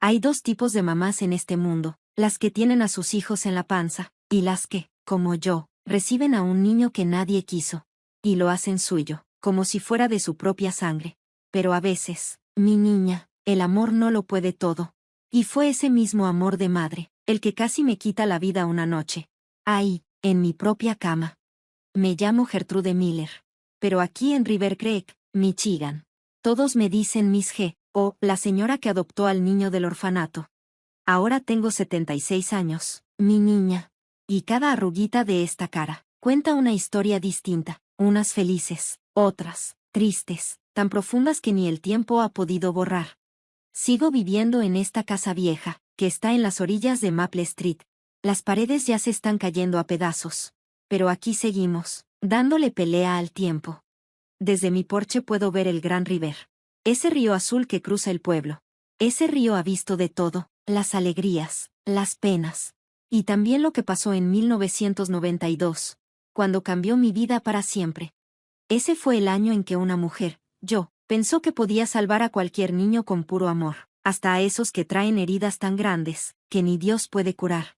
Hay dos tipos de mamás en este mundo, las que tienen a sus hijos en la panza, y las que, como yo, reciben a un niño que nadie quiso. Y lo hacen suyo, como si fuera de su propia sangre. Pero a veces, mi niña, el amor no lo puede todo. Y fue ese mismo amor de madre, el que casi me quita la vida una noche. Ahí, en mi propia cama. Me llamo Gertrude Miller. Pero aquí en River Creek, Michigan. Todos me dicen Miss G, o la señora que adoptó al niño del orfanato. Ahora tengo 76 años, mi niña. Y cada arruguita de esta cara cuenta una historia distinta, unas felices, otras tristes, tan profundas que ni el tiempo ha podido borrar. Sigo viviendo en esta casa vieja, que está en las orillas de Maple Street. Las paredes ya se están cayendo a pedazos. Pero aquí seguimos, dándole pelea al tiempo. Desde mi porche puedo ver el Gran River. Ese río azul que cruza el pueblo. Ese río ha visto de todo, las alegrías, las penas. Y también lo que pasó en 1992, cuando cambió mi vida para siempre. Ese fue el año en que una mujer, yo, pensó que podía salvar a cualquier niño con puro amor, hasta a esos que traen heridas tan grandes, que ni Dios puede curar.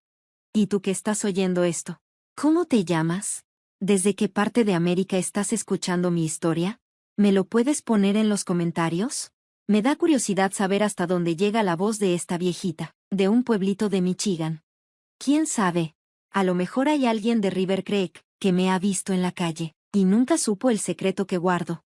¿Y tú que estás oyendo esto? ¿Cómo te llamas? ¿Desde qué parte de América estás escuchando mi historia? ¿Me lo puedes poner en los comentarios? Me da curiosidad saber hasta dónde llega la voz de esta viejita, de un pueblito de Michigan. ¿Quién sabe? A lo mejor hay alguien de River Creek, que me ha visto en la calle, y nunca supo el secreto que guardo.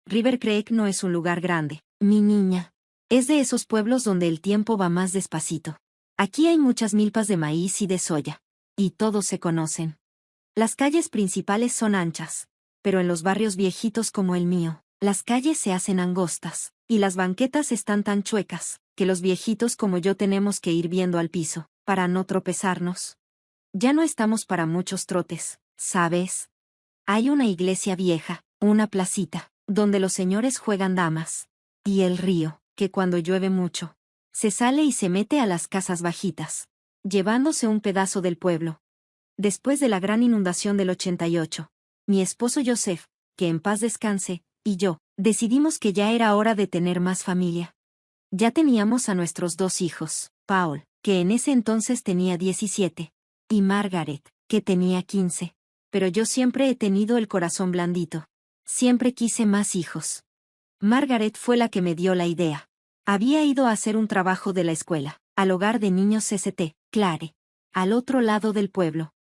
River Creek no es un lugar grande, mi niña. Es de esos pueblos donde el tiempo va más despacito. Aquí hay muchas milpas de maíz y de soya. Y todos se conocen. Las calles principales son anchas. Pero en los barrios viejitos como el mío, las calles se hacen angostas, y las banquetas están tan chuecas, que los viejitos como yo tenemos que ir viendo al piso, para no tropezarnos. Ya no estamos para muchos trotes, ¿sabes? Hay una iglesia vieja, una placita, donde los señores juegan damas. Y el río, que cuando llueve mucho, se sale y se mete a las casas bajitas, llevándose un pedazo del pueblo. Después de la gran inundación del 88, mi esposo Joseph, que en paz descanse, y yo, decidimos que ya era hora de tener más familia. Ya teníamos a nuestros dos hijos, Paul, que en ese entonces tenía 17, y Margaret, que tenía 15. Pero yo siempre he tenido el corazón blandito. Siempre quise más hijos. Margaret fue la que me dio la idea. Había ido a hacer un trabajo de la escuela, al hogar de niños St. Clare, al otro lado del pueblo.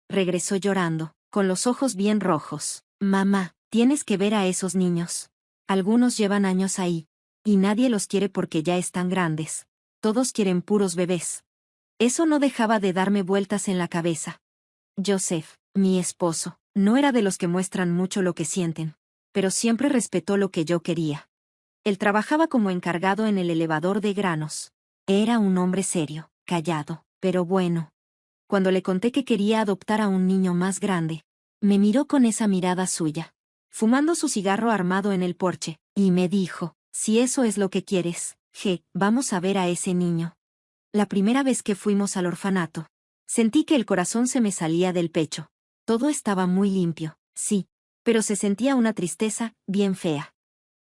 Regresó llorando, con los ojos bien rojos. Mamá, tienes que ver a esos niños. Algunos llevan años ahí. Y nadie los quiere porque ya están grandes. Todos quieren puros bebés. Eso no dejaba de darme vueltas en la cabeza. Joseph, mi esposo, no era de los que muestran mucho lo que sienten. Pero siempre respetó lo que yo quería. Él trabajaba como encargado en el elevador de granos. Era un hombre serio, callado, pero bueno. Cuando le conté que quería adoptar a un niño más grande, me miró con esa mirada suya, fumando su cigarro armado en el porche, y me dijo, si eso es lo que quieres, vamos a ver a ese niño. La primera vez que fuimos al orfanato, sentí que el corazón se me salía del pecho. Todo estaba muy limpio, sí, pero se sentía una tristeza bien fea.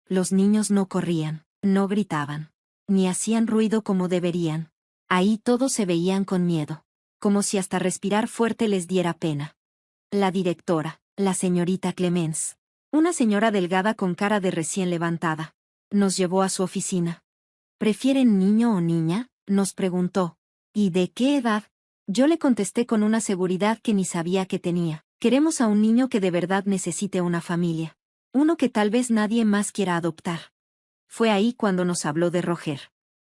Los niños no corrían, no gritaban, ni hacían ruido como deberían. Ahí todos se veían con miedo, como si hasta respirar fuerte les diera pena. La directora, la señorita Clemens, una señora delgada con cara de recién levantada, nos llevó a su oficina. ¿Prefieren niño o niña?, nos preguntó. ¿Y de qué edad? Yo le contesté con una seguridad que ni sabía que tenía. Queremos a un niño que de verdad necesite una familia. Uno que tal vez nadie más quiera adoptar. Fue ahí cuando nos habló de Roger.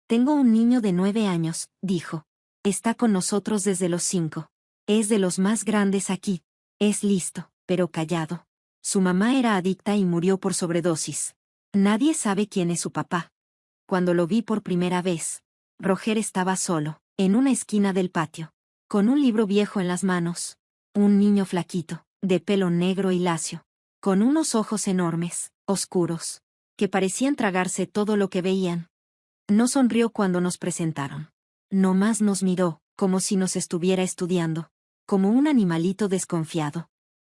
Tengo un niño de 9 años, dijo. Está con nosotros desde los 5. Es de los más grandes aquí. Es listo, pero callado. Su mamá era adicta y murió por sobredosis. Nadie sabe quién es su papá. Cuando lo vi por primera vez, Roger estaba solo, en una esquina del patio, con un libro viejo en las manos. Un niño flaquito, de pelo negro y lacio, con unos ojos enormes, oscuros, que parecían tragarse todo lo que veían. No sonrió cuando nos presentaron. Nomás nos miró, como si nos estuviera estudiando, como un animalito desconfiado.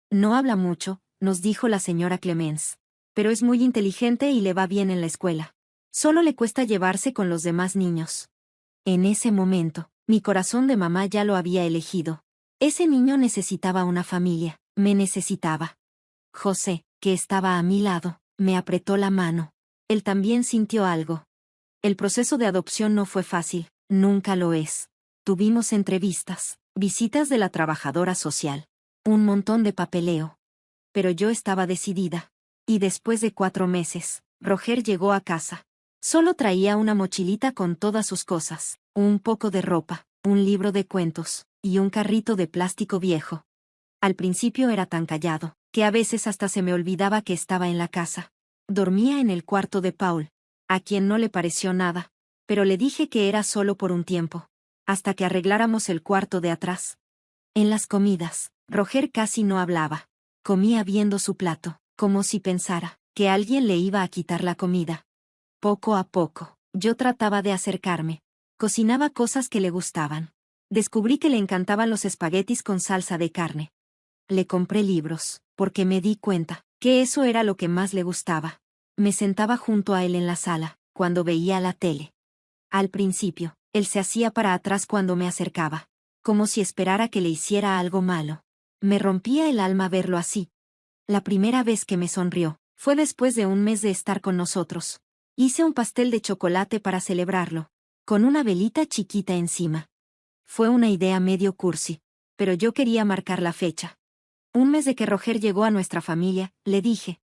No habla mucho, nos dijo la señora Clemens, pero es muy inteligente y le va bien en la escuela. Solo le cuesta llevarse con los demás niños. En ese momento, mi corazón de mamá ya lo había elegido. Ese niño necesitaba una familia, me necesitaba. José, que estaba a mi lado, me apretó la mano. Él también sintió algo. El proceso de adopción no fue fácil, nunca lo es. Tuvimos entrevistas, visitas de la trabajadora social, un montón de papeleo. Pero yo estaba decidida. Y después de 4 meses, Roger llegó a casa. Solo traía una mochilita con todas sus cosas, un poco de ropa, un libro de cuentos, y un carrito de plástico viejo. Al principio era tan callado, que a veces hasta se me olvidaba que estaba en la casa. Dormía en el cuarto de Paul, a quien no le pareció nada, pero le dije que era solo por un tiempo, hasta que arregláramos el cuarto de atrás. En las comidas, Roger casi no hablaba. Comía viendo su plato, como si pensara que alguien le iba a quitar la comida. Poco a poco, yo trataba de acercarme. Cocinaba cosas que le gustaban. Descubrí que le encantaban los espaguetis con salsa de carne. Le compré libros, porque me di cuenta que eso era lo que más le gustaba. Me sentaba junto a él en la sala, cuando veía la tele. Al principio, él se hacía para atrás cuando me acercaba, como si esperara que le hiciera algo malo. Me rompía el alma verlo así. La primera vez que me sonrió, fue después de un mes de estar con nosotros. Hice un pastel de chocolate para celebrarlo, con una velita chiquita encima. Fue una idea medio cursi, pero yo quería marcar la fecha. Un mes de que Roger llegó a nuestra familia, le dije.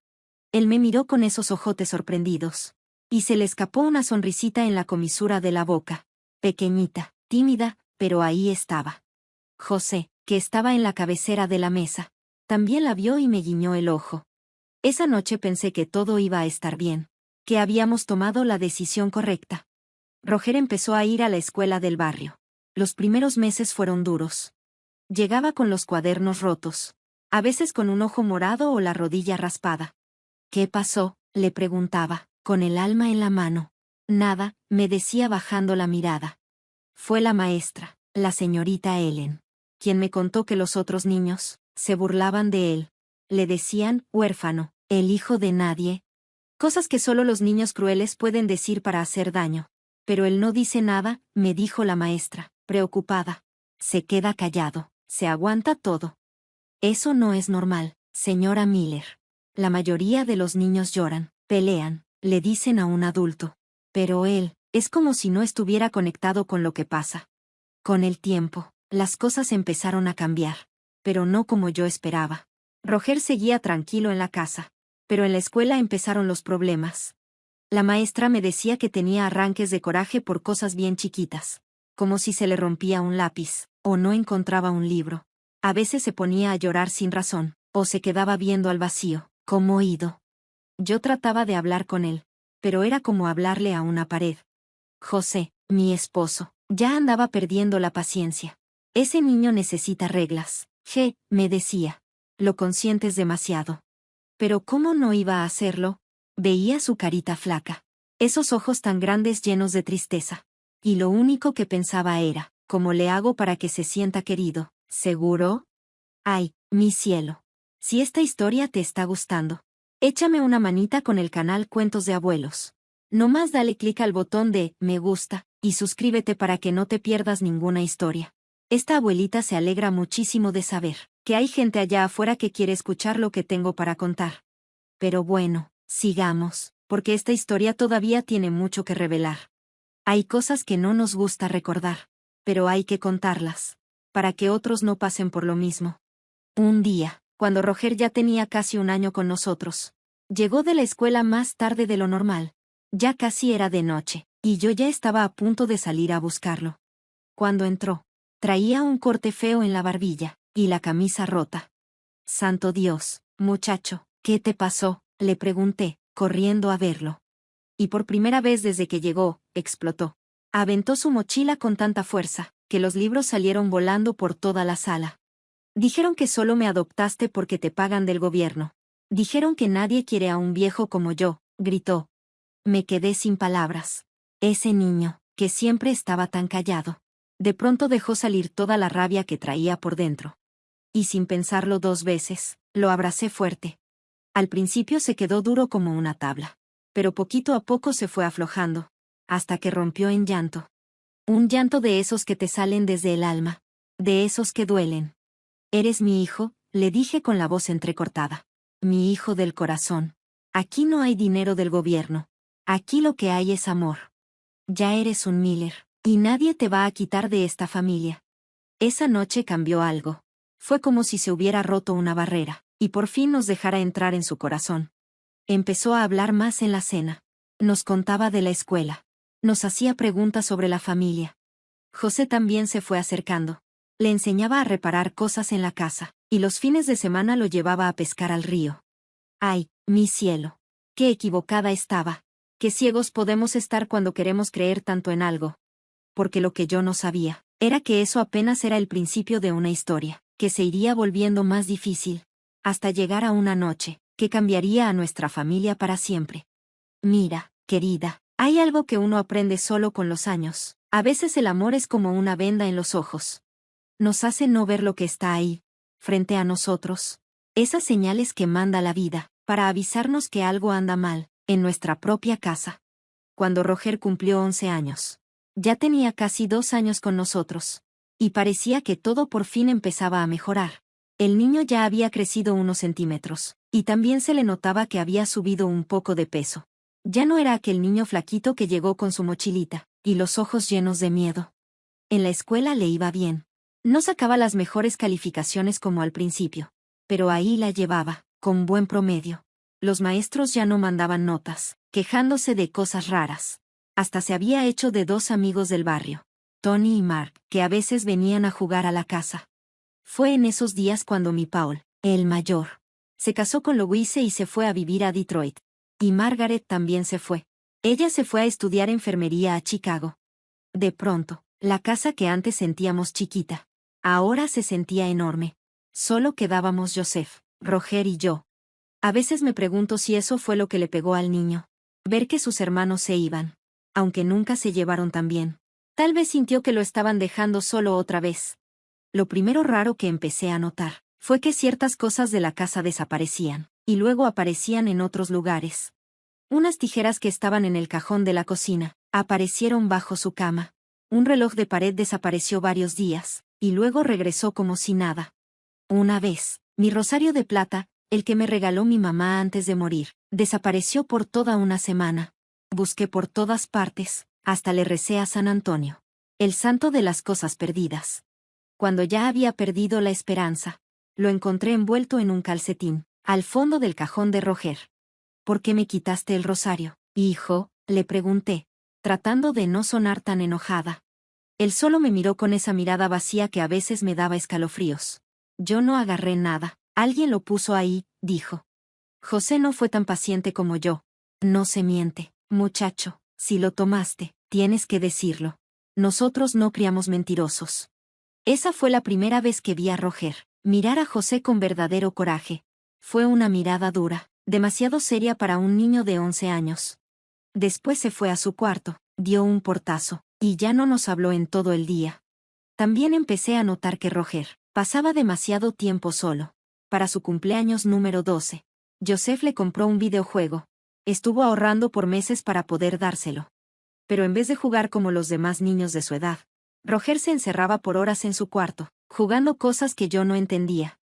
Él me miró con esos ojotes sorprendidos. Y se le escapó una sonrisita en la comisura de la boca. Pequeñita, tímida, pero ahí estaba. José, que estaba en la cabecera de la mesa, también la vio y me guiñó el ojo. Esa noche pensé que todo iba a estar bien, que habíamos tomado la decisión correcta. Roger empezó a ir a la escuela del barrio. Los primeros meses fueron duros. Llegaba con los cuadernos rotos, a veces con un ojo morado o la rodilla raspada. ¿Qué pasó?, le preguntaba, con el alma en la mano. Nada, me decía bajando la mirada. Fue la maestra, la señorita Ellen, quien me contó que los otros niños se burlaban de él. Le decían huérfano, el hijo de nadie. Cosas que solo los niños crueles pueden decir para hacer daño. Pero él no dice nada, me dijo la maestra, preocupada. Se queda callado, se aguanta todo. Eso no es normal, señora Miller. La mayoría de los niños lloran, pelean, le dicen a un adulto. Pero él, es como si no estuviera conectado con lo que pasa. Con el tiempo, las cosas empezaron a cambiar. Pero no como yo esperaba. Roger seguía tranquilo en la casa. Pero en la escuela empezaron los problemas. La maestra me decía que tenía arranques de coraje por cosas bien chiquitas. Como si se le rompía un lápiz, o no encontraba un libro. A veces se ponía a llorar sin razón, o se quedaba viendo al vacío, como oído. Yo trataba de hablar con él, pero era como hablarle a una pared. José, mi esposo, ya andaba perdiendo la paciencia. Ese niño necesita reglas, me decía. Lo consientes demasiado. Pero ¿cómo no iba a hacerlo? Veía su carita flaca, esos ojos tan grandes llenos de tristeza. Y lo único que pensaba era, ¿cómo le hago para que se sienta querido? ¿Seguro? Ay, mi cielo. Si esta historia te está gustando, échame una manita con el canal Cuentos de Abuelos. Nomás dale clic al botón de me gusta y suscríbete para que no te pierdas ninguna historia. Esta abuelita se alegra muchísimo de saber que hay gente allá afuera que quiere escuchar lo que tengo para contar. Pero bueno, sigamos, porque esta historia todavía tiene mucho que revelar. Hay cosas que no nos gusta recordar, pero hay que contarlas, para que otros no pasen por lo mismo. Un día, cuando Roger ya tenía casi un año con nosotros, llegó de la escuela más tarde de lo normal. Ya casi era de noche, y yo ya estaba a punto de salir a buscarlo. Cuando entró, traía un corte feo en la barbilla, y la camisa rota. Santo Dios, muchacho, ¿qué te pasó?, le pregunté, corriendo a verlo. Y por primera vez desde que llegó, explotó. Aventó su mochila con tanta fuerza, que los libros salieron volando por toda la sala. Dijeron que solo me adoptaste porque te pagan del gobierno. Dijeron que nadie quiere a un viejo como yo, gritó. Me quedé sin palabras. Ese niño, que siempre estaba tan callado, de pronto dejó salir toda la rabia que traía por dentro. Y sin pensarlo 2 veces, lo abracé fuerte. Al principio se quedó duro como una tabla, pero poquito a poco se fue aflojando, hasta que rompió en llanto. Un llanto de esos que te salen desde el alma. De esos que duelen. Eres mi hijo, le dije con la voz entrecortada. Mi hijo del corazón. Aquí no hay dinero del gobierno. Aquí lo que hay es amor. Ya eres un Miller, y nadie te va a quitar de esta familia. Esa noche cambió algo. Fue como si se hubiera roto una barrera, y por fin nos dejara entrar en su corazón. Empezó a hablar más en la cena. Nos contaba de la escuela. Nos hacía preguntas sobre la familia. José también se fue acercando. Le enseñaba a reparar cosas en la casa, y los fines de semana lo llevaba a pescar al río. Ay, mi cielo. Qué equivocada estaba. Qué ciegos podemos estar cuando queremos creer tanto en algo. Porque lo que yo no sabía, era que eso apenas era el principio de una historia, que se iría volviendo más difícil, hasta llegar a una noche, que cambiaría a nuestra familia para siempre. Mira, querida, hay algo que uno aprende solo con los años. A veces el amor es como una venda en los ojos. Nos hace no ver lo que está ahí, frente a nosotros. Esas señales que manda la vida, para avisarnos que algo anda mal, en nuestra propia casa. Cuando Roger cumplió 11 años. Ya tenía casi 2 años con nosotros. Y parecía que todo por fin empezaba a mejorar. El niño ya había crecido unos centímetros, y también se le notaba que había subido un poco de peso. Ya no era aquel niño flaquito que llegó con su mochilita, y los ojos llenos de miedo. En la escuela le iba bien. No sacaba las mejores calificaciones como al principio, pero ahí la llevaba, con buen promedio. Los maestros ya no mandaban notas, quejándose de cosas raras. Hasta se había hecho de 2 amigos del barrio, Tony y Mark, que a veces venían a jugar a la casa. Fue en esos días cuando mi Paul, el mayor, se casó con Louise y se fue a vivir a Detroit. Y Margaret también se fue. Ella se fue a estudiar enfermería a Chicago. De pronto, la casa que antes sentíamos chiquita, ahora se sentía enorme. Solo quedábamos Joseph, Roger y yo. A veces me pregunto si eso fue lo que le pegó al niño. Ver que sus hermanos se iban. Aunque nunca se llevaron tan bien. Tal vez sintió que lo estaban dejando solo otra vez. Lo primero raro que empecé a notar fue que ciertas cosas de la casa desaparecían, y luego aparecían en otros lugares. Unas tijeras que estaban en el cajón de la cocina, aparecieron bajo su cama. Un reloj de pared desapareció varios días, y luego regresó como si nada. Una vez, mi rosario de plata, el que me regaló mi mamá antes de morir, desapareció por toda una semana. Busqué por todas partes, hasta le recé a San Antonio, el santo de las cosas perdidas. Cuando ya había perdido la esperanza, lo encontré envuelto en un calcetín, al fondo del cajón de Roger. ¿Por qué me quitaste el rosario, hijo?, le pregunté, tratando de no sonar tan enojada. Él solo me miró con esa mirada vacía que a veces me daba escalofríos. Yo no agarré nada, alguien lo puso ahí, dijo. José no fue tan paciente como yo. No se miente, muchacho, si lo tomaste, tienes que decirlo. Nosotros no criamos mentirosos. Esa fue la primera vez que vi a Roger mirar a José con verdadero coraje. Fue una mirada dura, demasiado seria para un niño de 11 años. Después se fue a su cuarto, dio un portazo, y ya no nos habló en todo el día. También empecé a notar que Roger pasaba demasiado tiempo solo. Para su cumpleaños número 12, Joseph le compró un videojuego. Estuvo ahorrando por meses para poder dárselo. Pero en vez de jugar como los demás niños de su edad, Roger se encerraba por horas en su cuarto, jugando cosas que yo no entendía.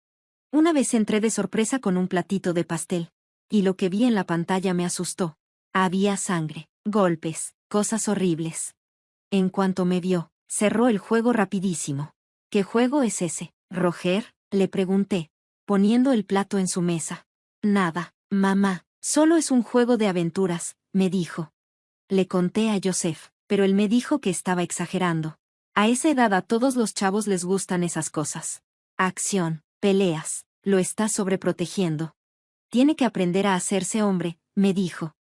Una vez entré de sorpresa con un platito de pastel, y lo que vi en la pantalla me asustó. Había sangre, golpes, cosas horribles. En cuanto me vio, cerró el juego rapidísimo. ¿Qué juego es ese, Roger?, le pregunté, poniendo el plato en su mesa. Nada, mamá, solo es un juego de aventuras, me dijo. Le conté a Joseph, pero él me dijo que estaba exagerando. A esa edad a todos los chavos les gustan esas cosas. Acción, peleas, lo está sobreprotegiendo. Tiene que aprender a hacerse hombre, me dijo.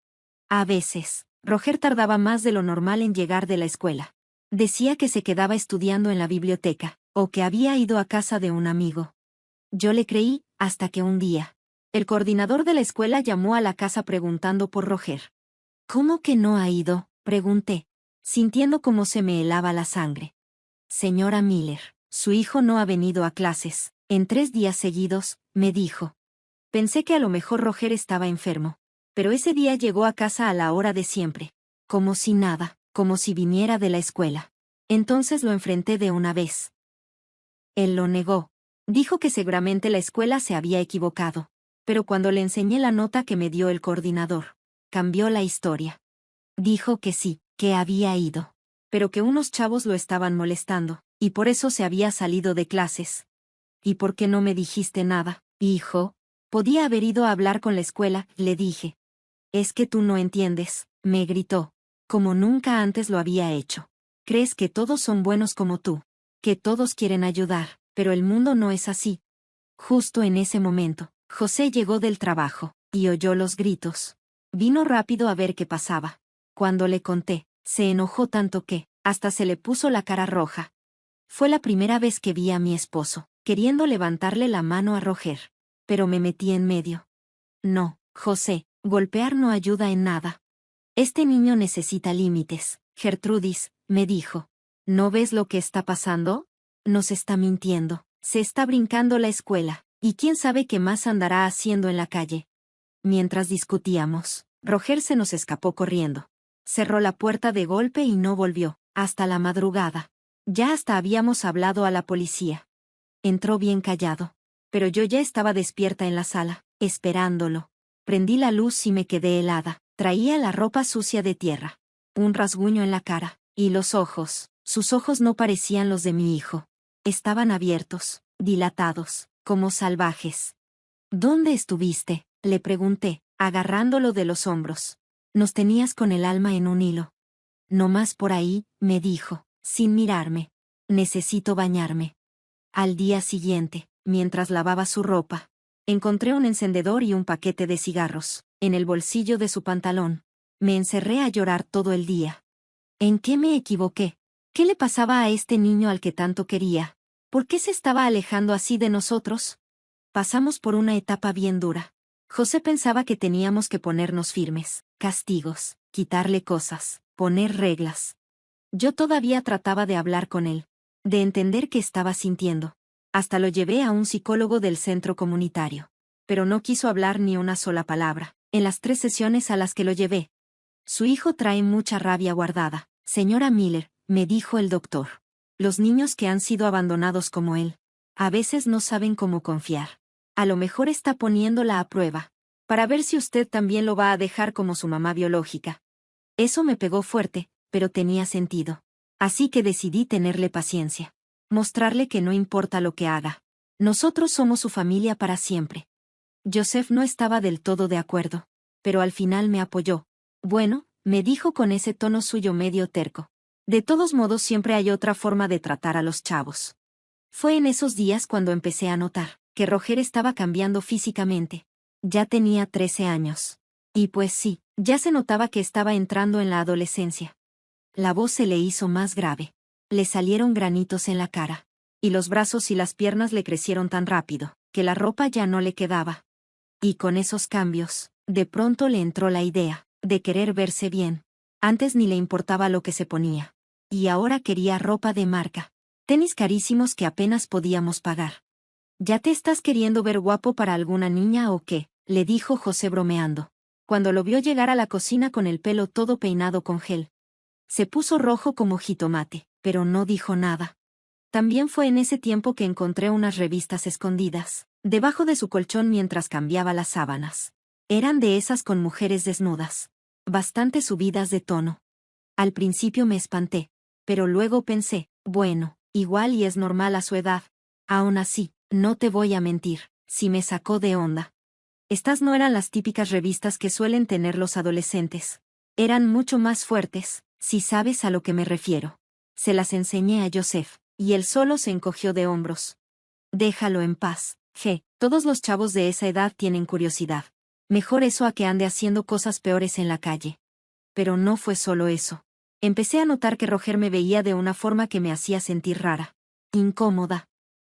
A veces, Roger tardaba más de lo normal en llegar de la escuela. Decía que se quedaba estudiando en la biblioteca, o que había ido a casa de un amigo. Yo le creí, hasta que un día, el coordinador de la escuela llamó a la casa preguntando por Roger. ¿Cómo que no ha ido?, pregunté, sintiendo cómo se me helaba la sangre. Señora Miller, su hijo no ha venido a clases, en 3 días seguidos, me dijo. Pensé que a lo mejor Roger estaba enfermo. Pero ese día llegó a casa a la hora de siempre. Como si nada, como si viniera de la escuela. Entonces lo enfrenté de una vez. Él lo negó. Dijo que seguramente la escuela se había equivocado. Pero cuando le enseñé la nota que me dio el coordinador, cambió la historia. Dijo que sí, que había ido. Pero que unos chavos lo estaban molestando, y por eso se había salido de clases. ¿Y por qué no me dijiste nada, hijo? Podía haber ido a hablar con la escuela, le dije. Es que tú no entiendes, me gritó. Como nunca antes lo había hecho. Crees que todos son buenos como tú. Que todos quieren ayudar, pero el mundo no es así. Justo en ese momento, José llegó del trabajo, y oyó los gritos. Vino rápido a ver qué pasaba. Cuando le conté, se enojó tanto que, hasta se le puso la cara roja. Fue la primera vez que vi a mi esposo, queriendo levantarle la mano a Roger. Pero me metí en medio. No, José, golpear no ayuda en nada. Este niño necesita límites, Gertrudis, me dijo. ¿No ves lo que está pasando? Nos está mintiendo, se está brincando la escuela, y quién sabe qué más andará haciendo en la calle. Mientras discutíamos, Roger se nos escapó corriendo. Cerró la puerta de golpe y no volvió, hasta la madrugada. Ya hasta habíamos hablado a la policía. Entró bien callado. Pero yo ya estaba despierta en la sala, esperándolo. Prendí la luz y me quedé helada. Traía la ropa sucia de tierra. Un rasguño en la cara. Y los ojos. Sus ojos no parecían los de mi hijo. Estaban abiertos, dilatados, como salvajes. ¿Dónde estuviste?, le pregunté, agarrándolo de los hombros. Nos tenías con el alma en un hilo. No más por ahí, me dijo, sin mirarme. Necesito bañarme. Al día siguiente, mientras lavaba su ropa, encontré un encendedor y un paquete de cigarros, en el bolsillo de su pantalón. Me encerré a llorar todo el día. ¿En qué me equivoqué? ¿Qué le pasaba a este niño al que tanto quería? ¿Por qué se estaba alejando así de nosotros? Pasamos por una etapa bien dura. José pensaba que teníamos que ponernos firmes, castigos, quitarle cosas, poner reglas. Yo todavía trataba de hablar con él, de entender qué estaba sintiendo. Hasta lo llevé a un psicólogo del centro comunitario. Pero no quiso hablar ni una sola palabra, en las 3 sesiones a las que lo llevé. Su hijo trae mucha rabia guardada, señora Miller, me dijo el doctor. Los niños que han sido abandonados como él, a veces no saben cómo confiar. A lo mejor está poniéndola a prueba, para ver si usted también lo va a dejar como su mamá biológica. Eso me pegó fuerte, pero tenía sentido. Así que decidí tenerle paciencia. Mostrarle que no importa lo que haga. Nosotros somos su familia para siempre. Joseph no estaba del todo de acuerdo, pero al final me apoyó. Bueno, me dijo con ese tono suyo medio terco. De todos modos siempre hay otra forma de tratar a los chavos. Fue en esos días cuando empecé a notar que Roger estaba cambiando físicamente. Ya tenía 13 años. Y pues sí, ya se notaba que estaba entrando en la adolescencia. La voz se le hizo más grave. Le salieron granitos en la cara. Y los brazos y las piernas le crecieron tan rápido, que la ropa ya no le quedaba. Y con esos cambios, de pronto le entró la idea de querer verse bien. Antes ni le importaba lo que se ponía. Y ahora quería ropa de marca. Tenis carísimos que apenas podíamos pagar. ¿Ya te estás queriendo ver guapo para alguna niña o qué?, le dijo José bromeando. Cuando lo vio llegar a la cocina con el pelo todo peinado con gel. Se puso rojo como jitomate, pero no dijo nada. También fue en ese tiempo que encontré unas revistas escondidas, debajo de su colchón mientras cambiaba las sábanas. Eran de esas con mujeres desnudas. Bastante subidas de tono. Al principio me espanté, pero luego pensé, bueno, igual y es normal a su edad. Aún así, no te voy a mentir, sí me sacó de onda. Estas no eran las típicas revistas que suelen tener los adolescentes. Eran mucho más fuertes, si sabes a lo que me refiero. Se las enseñé a Joseph, y él solo se encogió de hombros. Déjalo en paz, todos los chavos de esa edad tienen curiosidad. Mejor eso a que ande haciendo cosas peores en la calle. Pero no fue solo eso. Empecé a notar que Roger me veía de una forma que me hacía sentir rara, incómoda.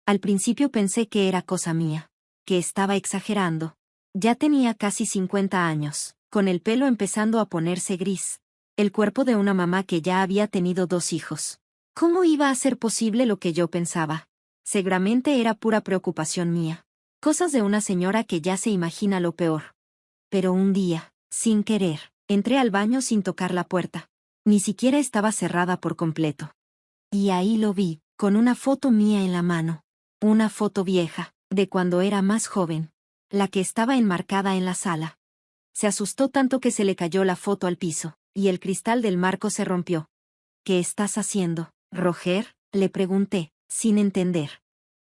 Al principio pensé que era cosa mía, que estaba exagerando. Ya tenía casi 50 años, con el pelo empezando a ponerse gris. El cuerpo de una mamá que ya había tenido 2 hijos. ¿Cómo iba a ser posible lo que yo pensaba? Seguramente era pura preocupación mía. Cosas de una señora que ya se imagina lo peor. Pero un día, sin querer, entré al baño sin tocar la puerta. Ni siquiera estaba cerrada por completo. Y ahí lo vi, con una foto mía en la mano. Una foto vieja, de cuando era más joven. La que estaba enmarcada en la sala. Se asustó tanto que se le cayó la foto al piso, y el cristal del marco se rompió. ¿Qué estás haciendo, Roger?, le pregunté, sin entender.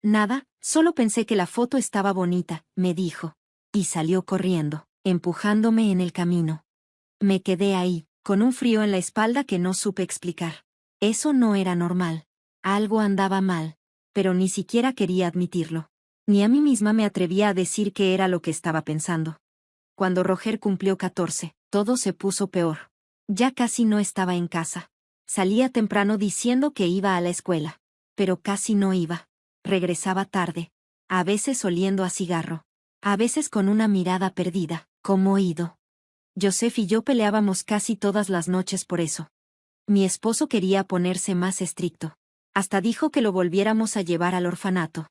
Nada, solo pensé que la foto estaba bonita, me dijo. Y salió corriendo, empujándome en el camino. Me quedé ahí, con un frío en la espalda que no supe explicar. Eso no era normal. Algo andaba mal. Pero ni siquiera quería admitirlo. Ni a mí misma me atrevía a decir qué era lo que estaba pensando. Cuando Roger cumplió 14, todo se puso peor. Ya casi no estaba en casa. Salía temprano diciendo que iba a la escuela. Pero casi no iba. Regresaba tarde. A veces oliendo a cigarro. A veces con una mirada perdida, como oído. Joseph y yo peleábamos casi todas las noches por eso. Mi esposo quería ponerse más estricto. Hasta dijo que lo volviéramos a llevar al orfanato.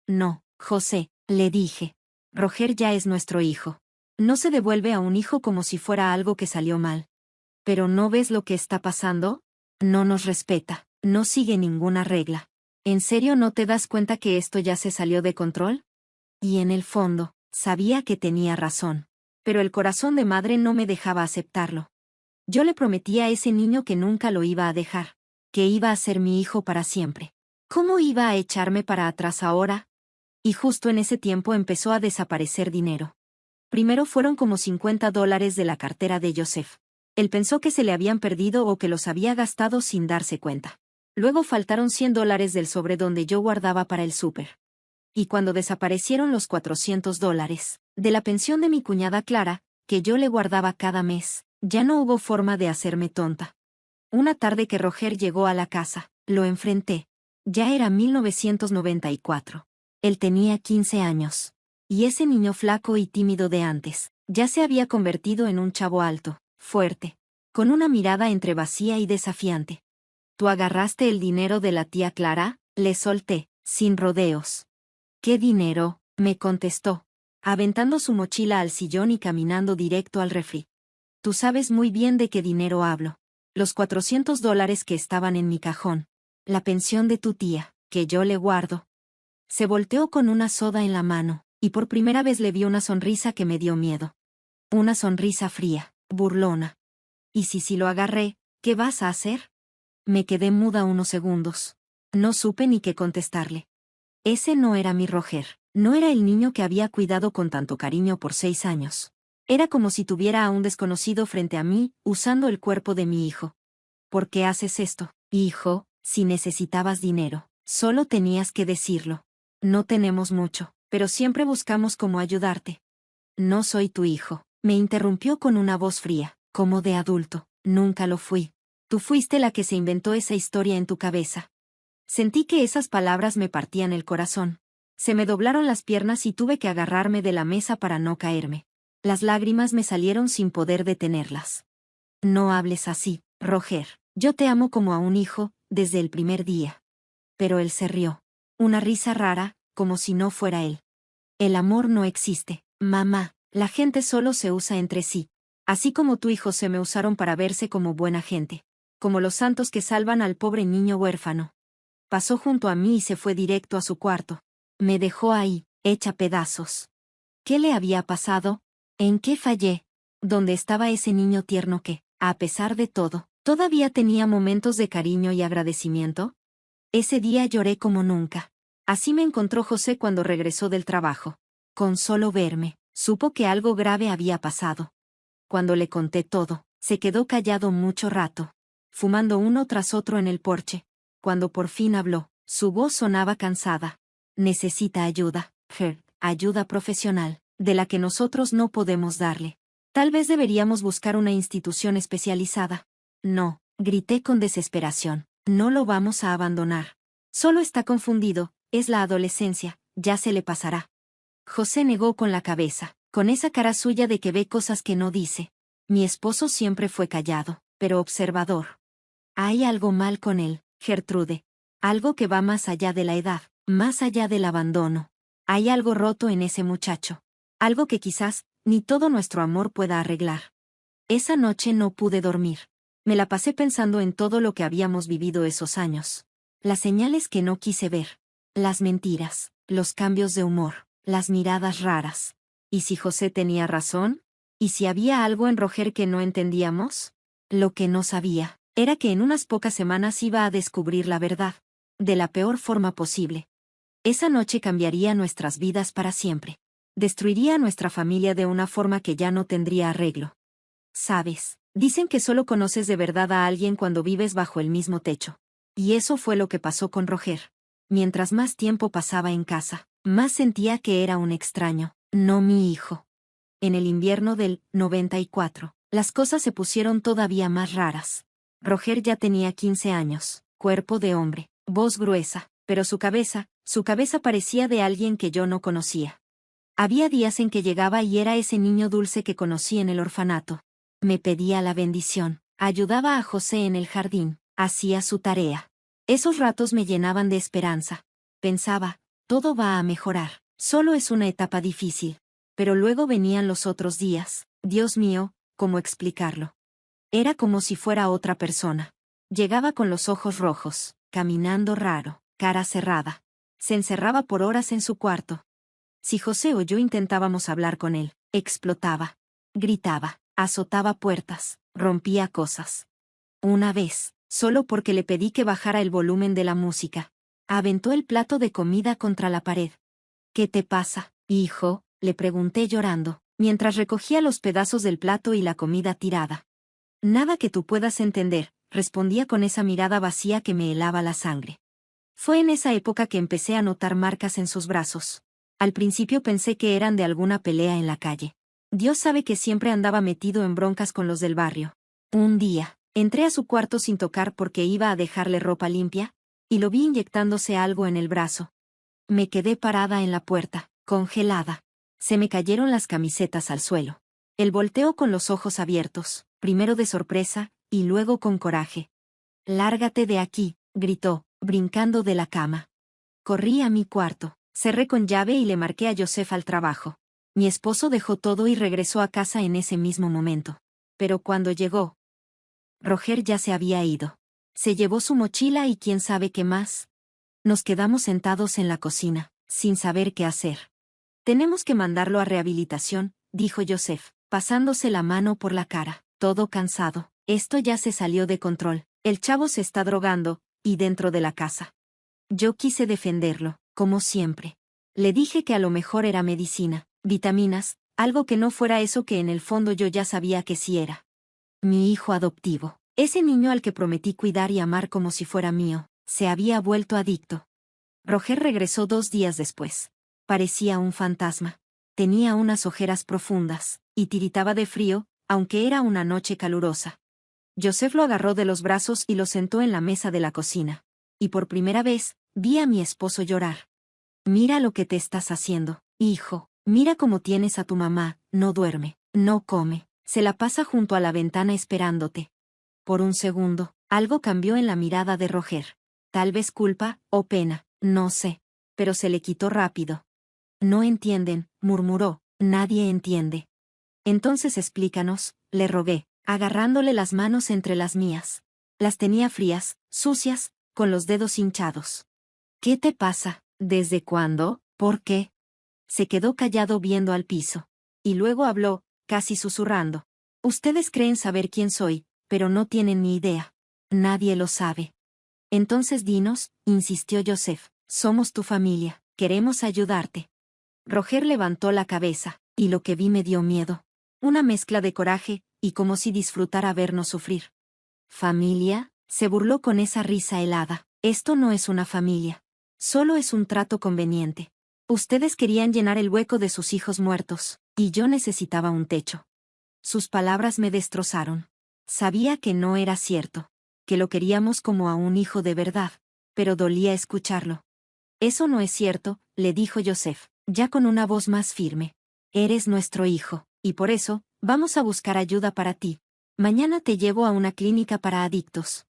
No, José, le dije. Roger ya es nuestro hijo. No se devuelve a un hijo como si fuera algo que salió mal. ¿Pero no ves lo que está pasando? No nos respeta, no sigue ninguna regla. ¿En serio no te das cuenta que esto ya se salió de control? Y en el fondo, sabía que tenía razón. Pero el corazón de madre no me dejaba aceptarlo. Yo le prometí a ese niño que nunca lo iba a dejar, que iba a ser mi hijo para siempre. ¿Cómo iba a echarme para atrás ahora? Y justo en ese tiempo empezó a desaparecer dinero. Primero fueron como $50 de la cartera de Joseph. Él pensó que se le habían perdido o que los había gastado sin darse cuenta. Luego faltaron $100 del sobre donde yo guardaba para el súper. Y cuando desaparecieron los $400 de la pensión de mi cuñada Clara, que yo le guardaba cada mes, ya no hubo forma de hacerme tonta. Una tarde que Roger llegó a la casa, lo enfrenté. Ya era 1994. Él tenía 15 años. Y ese niño flaco y tímido de antes, ya se había convertido en un chavo alto, fuerte, con una mirada entre vacía y desafiante. ¿Tú agarraste el dinero de la tía Clara?, le solté, sin rodeos. ¿Qué dinero?, me contestó, aventando su mochila al sillón y caminando directo al refri. Tú sabes muy bien de qué dinero hablo. Los $400 que estaban en mi cajón. La pensión de tu tía, que yo le guardo. Se volteó con una soda en la mano, y por primera vez le vi una sonrisa que me dio miedo. Una sonrisa fría, burlona. ¿Y si lo agarré, qué vas a hacer? Me quedé muda unos segundos. No supe ni qué contestarle. Ese no era mi Roger, no era el niño que había cuidado con tanto cariño por 6 años. Era como si tuviera a un desconocido frente a mí, usando el cuerpo de mi hijo. ¿Por qué haces esto, hijo? Si necesitabas dinero, solo tenías que decirlo. No tenemos mucho, pero siempre buscamos cómo ayudarte. No soy tu hijo, me interrumpió con una voz fría, como de adulto. Nunca lo fui. Tú fuiste la que se inventó esa historia en tu cabeza. Sentí que esas palabras me partían el corazón. Se me doblaron las piernas y tuve que agarrarme de la mesa para no caerme. Las lágrimas me salieron sin poder detenerlas. No hables así, Roger. Yo te amo como a un hijo, desde el primer día. Pero él se rió. Una risa rara, como si no fuera él. El amor no existe, mamá. La gente solo se usa entre sí. Así como tú y José me usaron para verse como buena gente. Como los santos que salvan al pobre niño huérfano. Pasó junto a mí y se fue directo a su cuarto. Me dejó ahí, hecha pedazos. ¿Qué le había pasado? ¿En qué fallé? ¿Dónde estaba ese niño tierno que, a pesar de todo, todavía tenía momentos de cariño y agradecimiento? Ese día lloré como nunca. Así me encontró José cuando regresó del trabajo. Con solo verme, supo que algo grave había pasado. Cuando le conté todo, se quedó callado mucho rato, fumando uno tras otro en el porche. Cuando por fin habló, su voz sonaba cansada. Necesita ayuda, ayuda profesional, de la que nosotros no podemos darle. Tal vez deberíamos buscar una institución especializada. No, grité con desesperación, no lo vamos a abandonar. Solo está confundido, es la adolescencia, ya se le pasará. José negó con la cabeza, con esa cara suya de que ve cosas que no dice. Mi esposo siempre fue callado, pero observador. Hay algo mal con él, Gertrude. Algo que va más allá de la edad, más allá del abandono. Hay algo roto en ese muchacho. Algo que quizás, ni todo nuestro amor pueda arreglar. Esa noche no pude dormir. Me la pasé pensando en todo lo que habíamos vivido esos años. Las señales que no quise ver. Las mentiras, los cambios de humor, las miradas raras. ¿Y si José tenía razón? ¿Y si había algo en Roger que no entendíamos? Lo que no sabía era que en unas pocas semanas iba a descubrir la verdad, de la peor forma posible. Esa noche cambiaría nuestras vidas para siempre. Destruiría a nuestra familia de una forma que ya no tendría arreglo. Sabes, dicen que solo conoces de verdad a alguien cuando vives bajo el mismo techo. Y eso fue lo que pasó con Roger. Mientras más tiempo pasaba en casa, más sentía que era un extraño, no mi hijo. En el invierno del 94, las cosas se pusieron todavía más raras. Roger ya tenía 15 años, cuerpo de hombre, voz gruesa, pero su cabeza parecía de alguien que yo no conocía. Había días en que llegaba y era ese niño dulce que conocí en el orfanato. Me pedía la bendición, ayudaba a José en el jardín, hacía su tarea. Esos ratos me llenaban de esperanza. Pensaba, todo va a mejorar, solo es una etapa difícil. Pero luego venían los otros días. Dios mío, ¿cómo explicarlo? Era como si fuera otra persona. Llegaba con los ojos rojos, caminando raro, cara cerrada. Se encerraba por horas en su cuarto. Si José o yo intentábamos hablar con él, explotaba. Gritaba, azotaba puertas, rompía cosas. Una vez, solo porque le pedí que bajara el volumen de la música, aventó el plato de comida contra la pared. ¿Qué te pasa, hijo?, le pregunté llorando, mientras recogía los pedazos del plato y la comida tirada. Nada que tú puedas entender, respondía con esa mirada vacía que me helaba la sangre. Fue en esa época que empecé a notar marcas en sus brazos. Al principio pensé que eran de alguna pelea en la calle. Dios sabe que siempre andaba metido en broncas con los del barrio. Un día, entré a su cuarto sin tocar porque iba a dejarle ropa limpia, y lo vi inyectándose algo en el brazo. Me quedé parada en la puerta, congelada. Se me cayeron las camisetas al suelo. Él volteó con los ojos abiertos, primero de sorpresa, y luego con coraje. «Lárgate de aquí», gritó, brincando de la cama. Corrí a mi cuarto, cerré con llave y le marqué a Joseph al trabajo. Mi esposo dejó todo y regresó a casa en ese mismo momento. Pero cuando llegó, Roger ya se había ido. Se llevó su mochila y quién sabe qué más. Nos quedamos sentados en la cocina, sin saber qué hacer. «Tenemos que mandarlo a rehabilitación», dijo Joseph, pasándose la mano por la cara, todo cansado. «Esto ya se salió de control. El chavo se está drogando, y dentro de la casa». Yo quise defenderlo, como siempre. Le dije que a lo mejor era medicina, vitaminas, algo que no fuera eso que en el fondo yo ya sabía que sí era. Mi hijo adoptivo, ese niño al que prometí cuidar y amar como si fuera mío, se había vuelto adicto. Roger regresó 2 días después. Parecía un fantasma. Tenía unas ojeras profundas, y tiritaba de frío, aunque era una noche calurosa. Joseph lo agarró de los brazos y lo sentó en la mesa de la cocina. Y por primera vez, vi a mi esposo llorar. «Mira lo que te estás haciendo, hijo. Mira cómo tienes a tu mamá, no duerme, no come, se la pasa junto a la ventana esperándote». Por un segundo, algo cambió en la mirada de Roger. Tal vez culpa, o pena, no sé. Pero se le quitó rápido. «No entienden», murmuró, «nadie entiende». «Entonces explícanos», le rogué, agarrándole las manos entre las mías. Las tenía frías, sucias, con los dedos hinchados. «¿Qué te pasa? ¿Desde cuándo? ¿Por qué?» Se quedó callado viendo al piso. Y luego habló, casi susurrando. «Ustedes creen saber quién soy, pero no tienen ni idea. Nadie lo sabe». «Entonces dinos», insistió Joseph, «somos tu familia, queremos ayudarte». Roger levantó la cabeza, y lo que vi me dio miedo. Una mezcla de coraje, y como si disfrutara vernos sufrir. «¿Familia?», se burló con esa risa helada. «Esto no es una familia. Solo es un trato conveniente. Ustedes querían llenar el hueco de sus hijos muertos, y yo necesitaba un techo». Sus palabras me destrozaron. Sabía que no era cierto, que lo queríamos como a un hijo de verdad, pero dolía escucharlo. «Eso no es cierto», le dijo Joseph, ya con una voz más firme. «Eres nuestro hijo, y por eso, vamos a buscar ayuda para ti. Mañana te llevo a una clínica para adictos».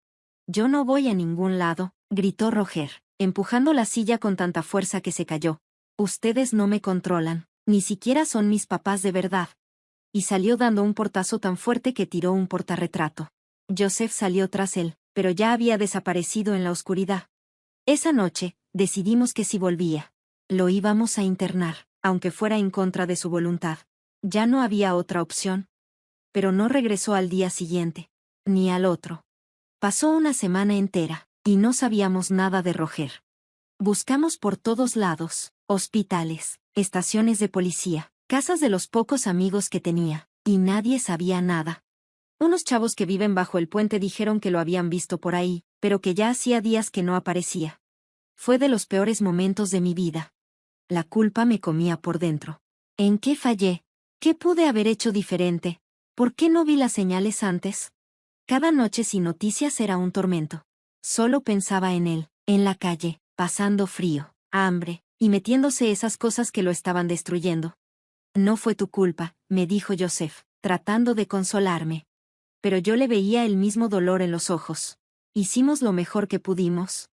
«Yo no voy a ningún lado», gritó Roger, empujando la silla con tanta fuerza que se cayó. «Ustedes no me controlan, ni siquiera son mis papás de verdad». Y salió dando un portazo tan fuerte que tiró un portarretrato. Joseph salió tras él, pero ya había desaparecido en la oscuridad. Esa noche, decidimos que si volvía, lo íbamos a internar, aunque fuera en contra de su voluntad. Ya no había otra opción. Pero no regresó al día siguiente, ni al otro. Pasó una semana entera, y no sabíamos nada de Roger. Buscamos por todos lados, hospitales, estaciones de policía, casas de los pocos amigos que tenía, y nadie sabía nada. Unos chavos que viven bajo el puente dijeron que lo habían visto por ahí, pero que ya hacía días que no aparecía. Fue de los peores momentos de mi vida. La culpa me comía por dentro. ¿En qué fallé? ¿Qué pude haber hecho diferente? ¿Por qué no vi las señales antes? Cada noche sin noticias era un tormento. Solo pensaba en él, en la calle, pasando frío, hambre, y metiéndose esas cosas que lo estaban destruyendo. No fue tu culpa, me dijo Joseph, tratando de consolarme. Pero yo le veía el mismo dolor en los ojos. Hicimos lo mejor que pudimos.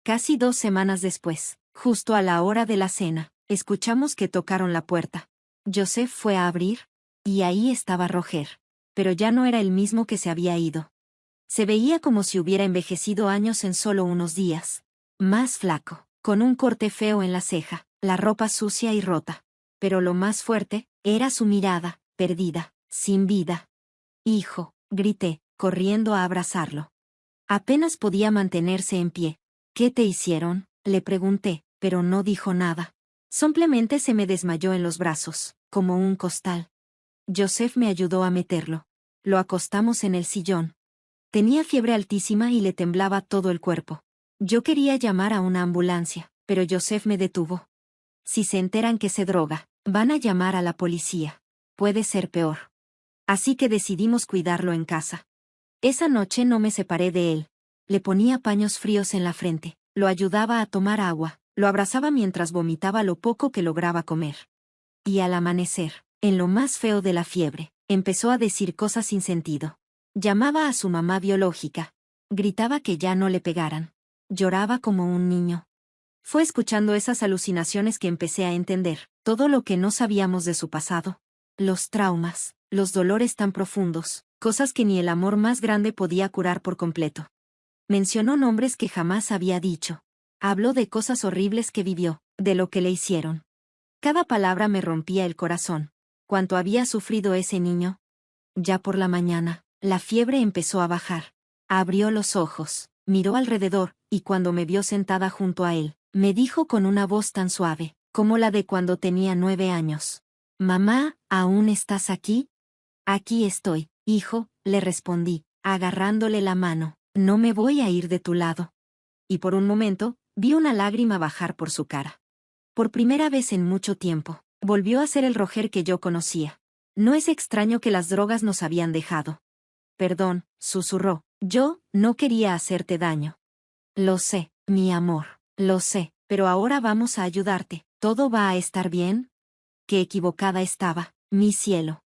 Casi 2 semanas después, justo a la hora de la cena, escuchamos que tocaron la puerta. Joseph fue a abrir, y ahí estaba Roger. Pero ya no era el mismo que se había ido. Se veía como si hubiera envejecido años en solo unos días. Más flaco, con un corte feo en la ceja, la ropa sucia y rota. Pero lo más fuerte, era su mirada, perdida, sin vida. Hijo, grité, corriendo a abrazarlo. Apenas podía mantenerse en pie. ¿Qué te hicieron?, le pregunté, pero no dijo nada. Simplemente se me desmayó en los brazos, como un costal. Joseph me ayudó a meterlo. Lo acostamos en el sillón. Tenía fiebre altísima y le temblaba todo el cuerpo. Yo quería llamar a una ambulancia, pero Joseph me detuvo. Si se enteran que se droga, van a llamar a la policía. Puede ser peor. Así que decidimos cuidarlo en casa. Esa noche no me separé de él. Le ponía paños fríos en la frente, lo ayudaba a tomar agua, lo abrazaba mientras vomitaba lo poco que lograba comer. Y al amanecer, en lo más feo de la fiebre, empezó a decir cosas sin sentido. Llamaba a su mamá biológica. Gritaba que ya no le pegaran. Lloraba como un niño. Fue escuchando esas alucinaciones que empecé a entender todo lo que no sabíamos de su pasado. Los traumas, los dolores tan profundos, cosas que ni el amor más grande podía curar por completo. Mencionó nombres que jamás había dicho. Habló de cosas horribles que vivió, de lo que le hicieron. Cada palabra me rompía el corazón. ¿Cuánto había sufrido ese niño? Ya por la mañana, la fiebre empezó a bajar. Abrió los ojos, miró alrededor, y cuando me vio sentada junto a él, me dijo con una voz tan suave, como la de cuando tenía 9 años. «Mamá, ¿aún estás aquí?» «Aquí estoy, hijo», le respondí, agarrándole la mano. «No me voy a ir de tu lado». Y por un momento, vi una lágrima bajar por su cara. Por primera vez en mucho tiempo, volvió a ser el Roger que yo conocía. No es extraño que las drogas nos habían dejado. «Perdón», susurró, «yo no quería hacerte daño». «Lo sé, mi amor, lo sé, pero ahora vamos a ayudarte. ¿Todo va a estar bien?» Qué equivocada estaba, mi cielo.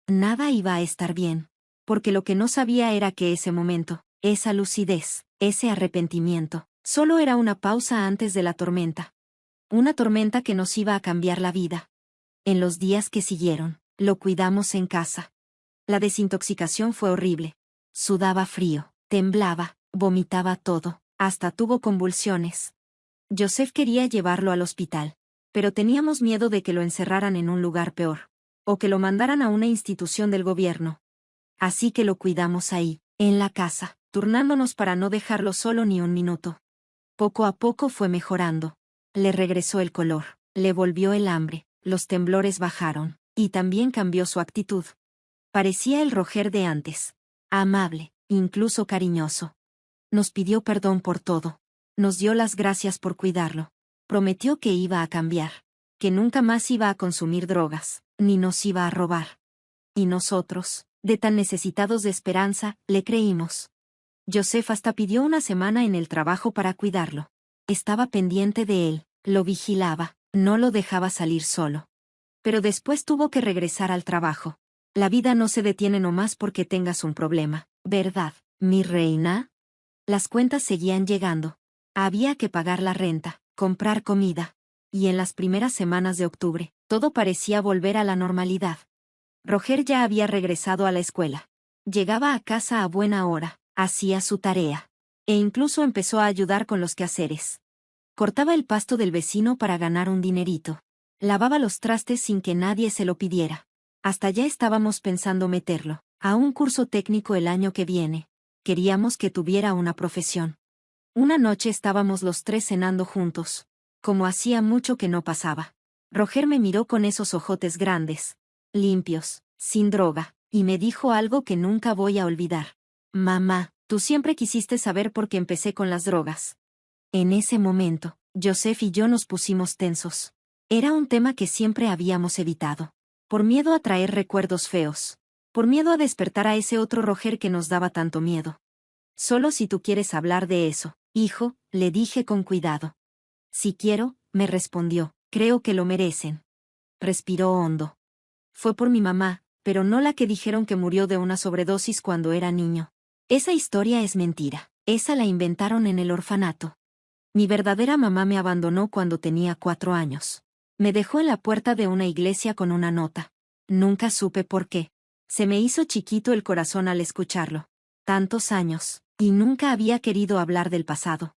Nada iba a estar bien. Porque lo que no sabía era que ese momento, esa lucidez, ese arrepentimiento, solo era una pausa antes de la tormenta. Una tormenta que nos iba a cambiar la vida. En los días que siguieron, lo cuidamos en casa. La desintoxicación fue horrible. Sudaba frío, temblaba, vomitaba todo, hasta tuvo convulsiones. Joseph quería llevarlo al hospital, pero teníamos miedo de que lo encerraran en un lugar peor, o que lo mandaran a una institución del gobierno. Así que lo cuidamos ahí, en la casa, turnándonos para no dejarlo solo ni un minuto. Poco a poco fue mejorando. Le regresó el color, le volvió el hambre, los temblores bajaron, y también cambió su actitud. Parecía el Roger de antes. Amable, incluso cariñoso. Nos pidió perdón por todo. Nos dio las gracias por cuidarlo. Prometió que iba a cambiar. Que nunca más iba a consumir drogas, ni nos iba a robar. Y nosotros, de tan necesitados de esperanza, le creímos. Joseph hasta pidió una semana en el trabajo para cuidarlo. Estaba pendiente de él, lo vigilaba, no lo dejaba salir solo. Pero después tuvo que regresar al trabajo. La vida no se detiene nomás porque tengas un problema, ¿verdad, mi reina? Las cuentas seguían llegando. Había que pagar la renta, comprar comida. Y en las primeras semanas de octubre, todo parecía volver a la normalidad. Roger ya había regresado a la escuela. Llegaba a casa a buena hora, hacía su tarea. E incluso empezó a ayudar con los quehaceres. Cortaba el pasto del vecino para ganar un dinerito. Lavaba los trastes sin que nadie se lo pidiera. Hasta ya estábamos pensando meterlo a un curso técnico el año que viene. Queríamos que tuviera una profesión. Una noche estábamos los tres cenando juntos. Como hacía mucho que no pasaba. Roger me miró con esos ojotes grandes, limpios, sin droga, y me dijo algo que nunca voy a olvidar. Mamá, tú siempre quisiste saber por qué empecé con las drogas. En ese momento, Joseph y yo nos pusimos tensos. Era un tema que siempre habíamos evitado. Por miedo a traer recuerdos feos. Por miedo a despertar a ese otro Roger que nos daba tanto miedo. Solo si tú quieres hablar de eso, hijo, le dije con cuidado. Si quiero, me respondió, creo que lo merecen. Respiró hondo. Fue por mi mamá, pero no la que dijeron que murió de una sobredosis cuando era niño. Esa historia es mentira. Esa la inventaron en el orfanato. Mi verdadera mamá me abandonó cuando tenía 4 años. Me dejó en la puerta de una iglesia con una nota. Nunca supe por qué. Se me hizo chiquito el corazón al escucharlo. Tantos años, y nunca había querido hablar del pasado.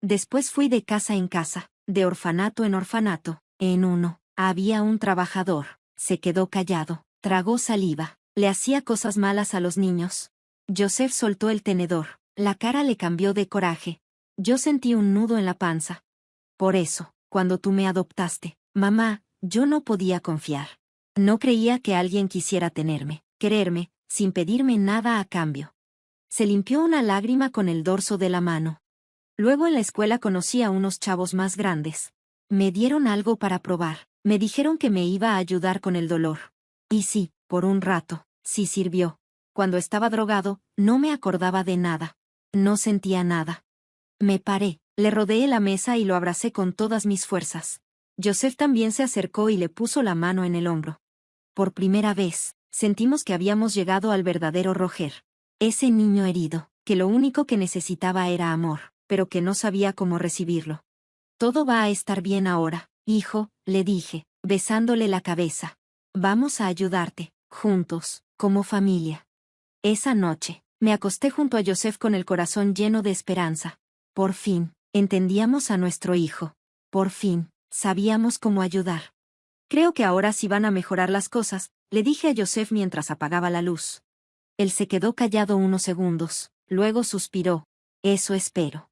Después fui de casa en casa, de orfanato en orfanato. En uno, había un trabajador. Se quedó callado, tragó saliva, le hacía cosas malas a los niños. Joseph soltó el tenedor, la cara le cambió de coraje. Yo sentí un nudo en la panza. Por eso, cuando tú me adoptaste, mamá, yo no podía confiar. No creía que alguien quisiera tenerme, quererme, sin pedirme nada a cambio. Se limpió una lágrima con el dorso de la mano. Luego en la escuela conocí a unos chavos más grandes. Me dieron algo para probar. Me dijeron que me iba a ayudar con el dolor. Y sí, por un rato, sí sirvió. Cuando estaba drogado, no me acordaba de nada. No sentía nada. Me paré, le rodeé la mesa y lo abracé con todas mis fuerzas. Joseph también se acercó y le puso la mano en el hombro. Por primera vez, sentimos que habíamos llegado al verdadero Roger. Ese niño herido, que lo único que necesitaba era amor, pero que no sabía cómo recibirlo. Todo va a estar bien ahora, hijo, le dije, besándole la cabeza. Vamos a ayudarte, juntos, como familia. Esa noche, me acosté junto a Joseph con el corazón lleno de esperanza. Por fin, entendíamos a nuestro hijo. Por fin, sabíamos cómo ayudar. Creo que ahora sí van a mejorar las cosas, le dije a Joseph mientras apagaba la luz. Él se quedó callado unos segundos, luego suspiró. Eso espero,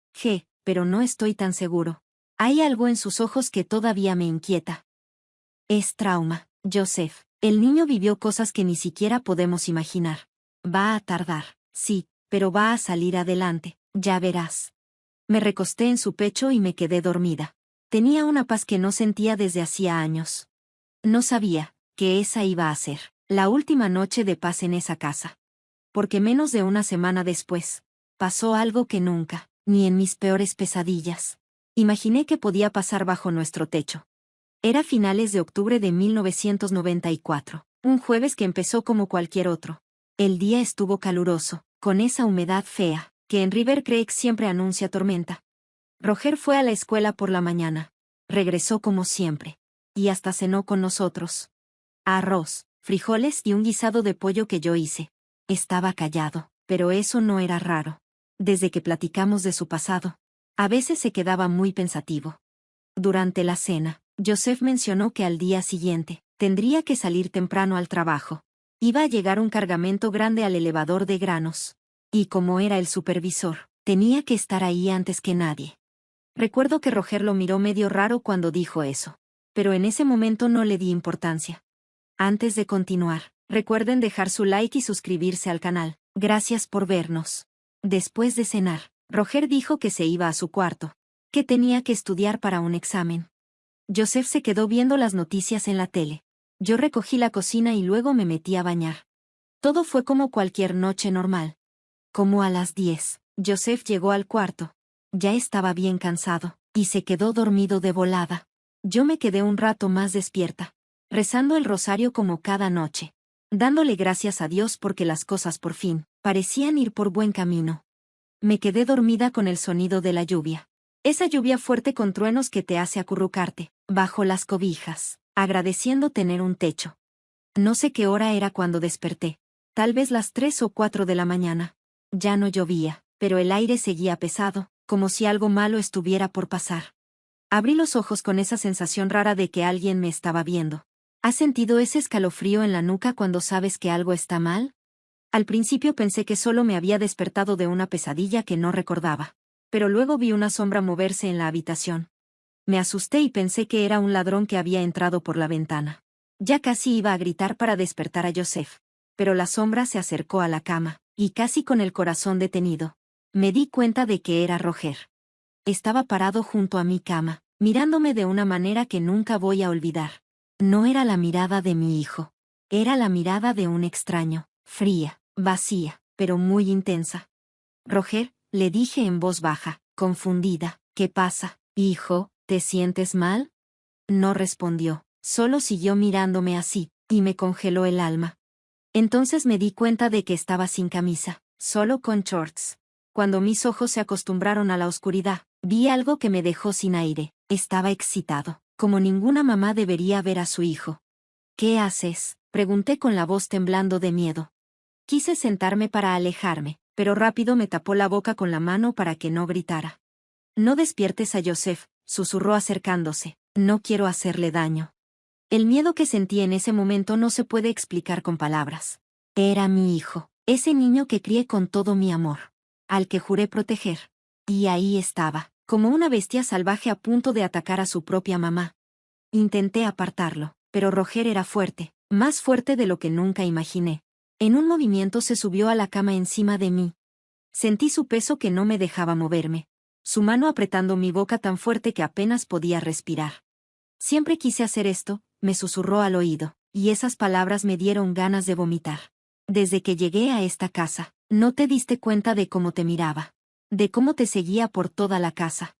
pero no estoy tan seguro. Hay algo en sus ojos que todavía me inquieta. Es trauma, Joseph. El niño vivió cosas que ni siquiera podemos imaginar. Va a tardar, sí, pero va a salir adelante, ya verás. Me recosté en su pecho y me quedé dormida. Tenía una paz que no sentía desde hacía años. No sabía que esa iba a ser la última noche de paz en esa casa. Porque menos de una semana después, pasó algo que nunca, ni en mis peores pesadillas, imaginé que podía pasar bajo nuestro techo. Era finales de octubre de 1994, un jueves que empezó como cualquier otro. El día estuvo caluroso, con esa humedad fea, que en River Creek siempre anuncia tormenta. Roger fue a la escuela por la mañana. Regresó como siempre. Y hasta cenó con nosotros. Arroz, frijoles y un guisado de pollo que yo hice. Estaba callado, pero eso no era raro. Desde que platicamos de su pasado. A veces se quedaba muy pensativo. Durante la cena, Joseph mencionó que al día siguiente, tendría que salir temprano al trabajo. Iba a llegar un cargamento grande al elevador de granos. Y como era el supervisor, tenía que estar ahí antes que nadie. Recuerdo que Roger lo miró medio raro cuando dijo eso. Pero en ese momento no le di importancia. Antes de continuar, recuerden dejar su like y suscribirse al canal. Gracias por vernos. Después de cenar, Roger dijo que se iba a su cuarto. Que tenía que estudiar para un examen. Joseph se quedó viendo las noticias en la tele. Yo recogí la cocina y luego me metí a bañar. Todo fue como cualquier noche normal. Como a las 10, Joseph llegó al cuarto. Ya estaba bien cansado, y se quedó dormido de volada. Yo me quedé un rato más despierta, rezando el rosario como cada noche, dándole gracias a Dios porque las cosas por fin parecían ir por buen camino. Me quedé dormida con el sonido de la lluvia. Esa lluvia fuerte con truenos que te hace acurrucarte, bajo las cobijas, agradeciendo tener un techo. No sé qué hora era cuando desperté. Tal vez las 3 o 4 de la mañana. Ya no llovía, pero el aire seguía pesado, como si algo malo estuviera por pasar. Abrí los ojos con esa sensación rara de que alguien me estaba viendo. ¿Has sentido ese escalofrío en la nuca cuando sabes que algo está mal? Al principio pensé que solo me había despertado de una pesadilla que no recordaba. Pero luego vi una sombra moverse en la habitación. Me asusté y pensé que era un ladrón que había entrado por la ventana. Ya casi iba a gritar para despertar a Joseph. Pero la sombra se acercó a la cama, y casi con el corazón detenido. Me di cuenta de que era Roger. Estaba parado junto a mi cama, mirándome de una manera que nunca voy a olvidar. No era la mirada de mi hijo. Era la mirada de un extraño, fría, vacía, pero muy intensa. Roger, le dije en voz baja, confundida, ¿qué pasa, hijo? ¿Te sientes mal? No respondió, solo siguió mirándome así, y me congeló el alma. Entonces me di cuenta de que estaba sin camisa, solo con shorts. Cuando mis ojos se acostumbraron a la oscuridad, vi algo que me dejó sin aire. Estaba excitado, como ninguna mamá debería ver a su hijo. ¿Qué haces?, pregunté con la voz temblando de miedo. Quise sentarme para alejarme, pero rápido me tapó la boca con la mano para que no gritara. No despiertes a Joseph, susurró acercándose. No quiero hacerle daño. El miedo que sentí en ese momento no se puede explicar con palabras. Era mi hijo, ese niño que crié con todo mi amor, al que juré proteger. Y ahí estaba, como una bestia salvaje a punto de atacar a su propia mamá. Intenté apartarlo, pero Roger era fuerte, más fuerte de lo que nunca imaginé. En un movimiento se subió a la cama encima de mí. Sentí su peso que no me dejaba moverme, su mano apretando mi boca tan fuerte que apenas podía respirar. Siempre quise hacer esto, me susurró al oído, y esas palabras me dieron ganas de vomitar. Desde que llegué a esta casa, no te diste cuenta de cómo te miraba, de cómo te seguía por toda la casa.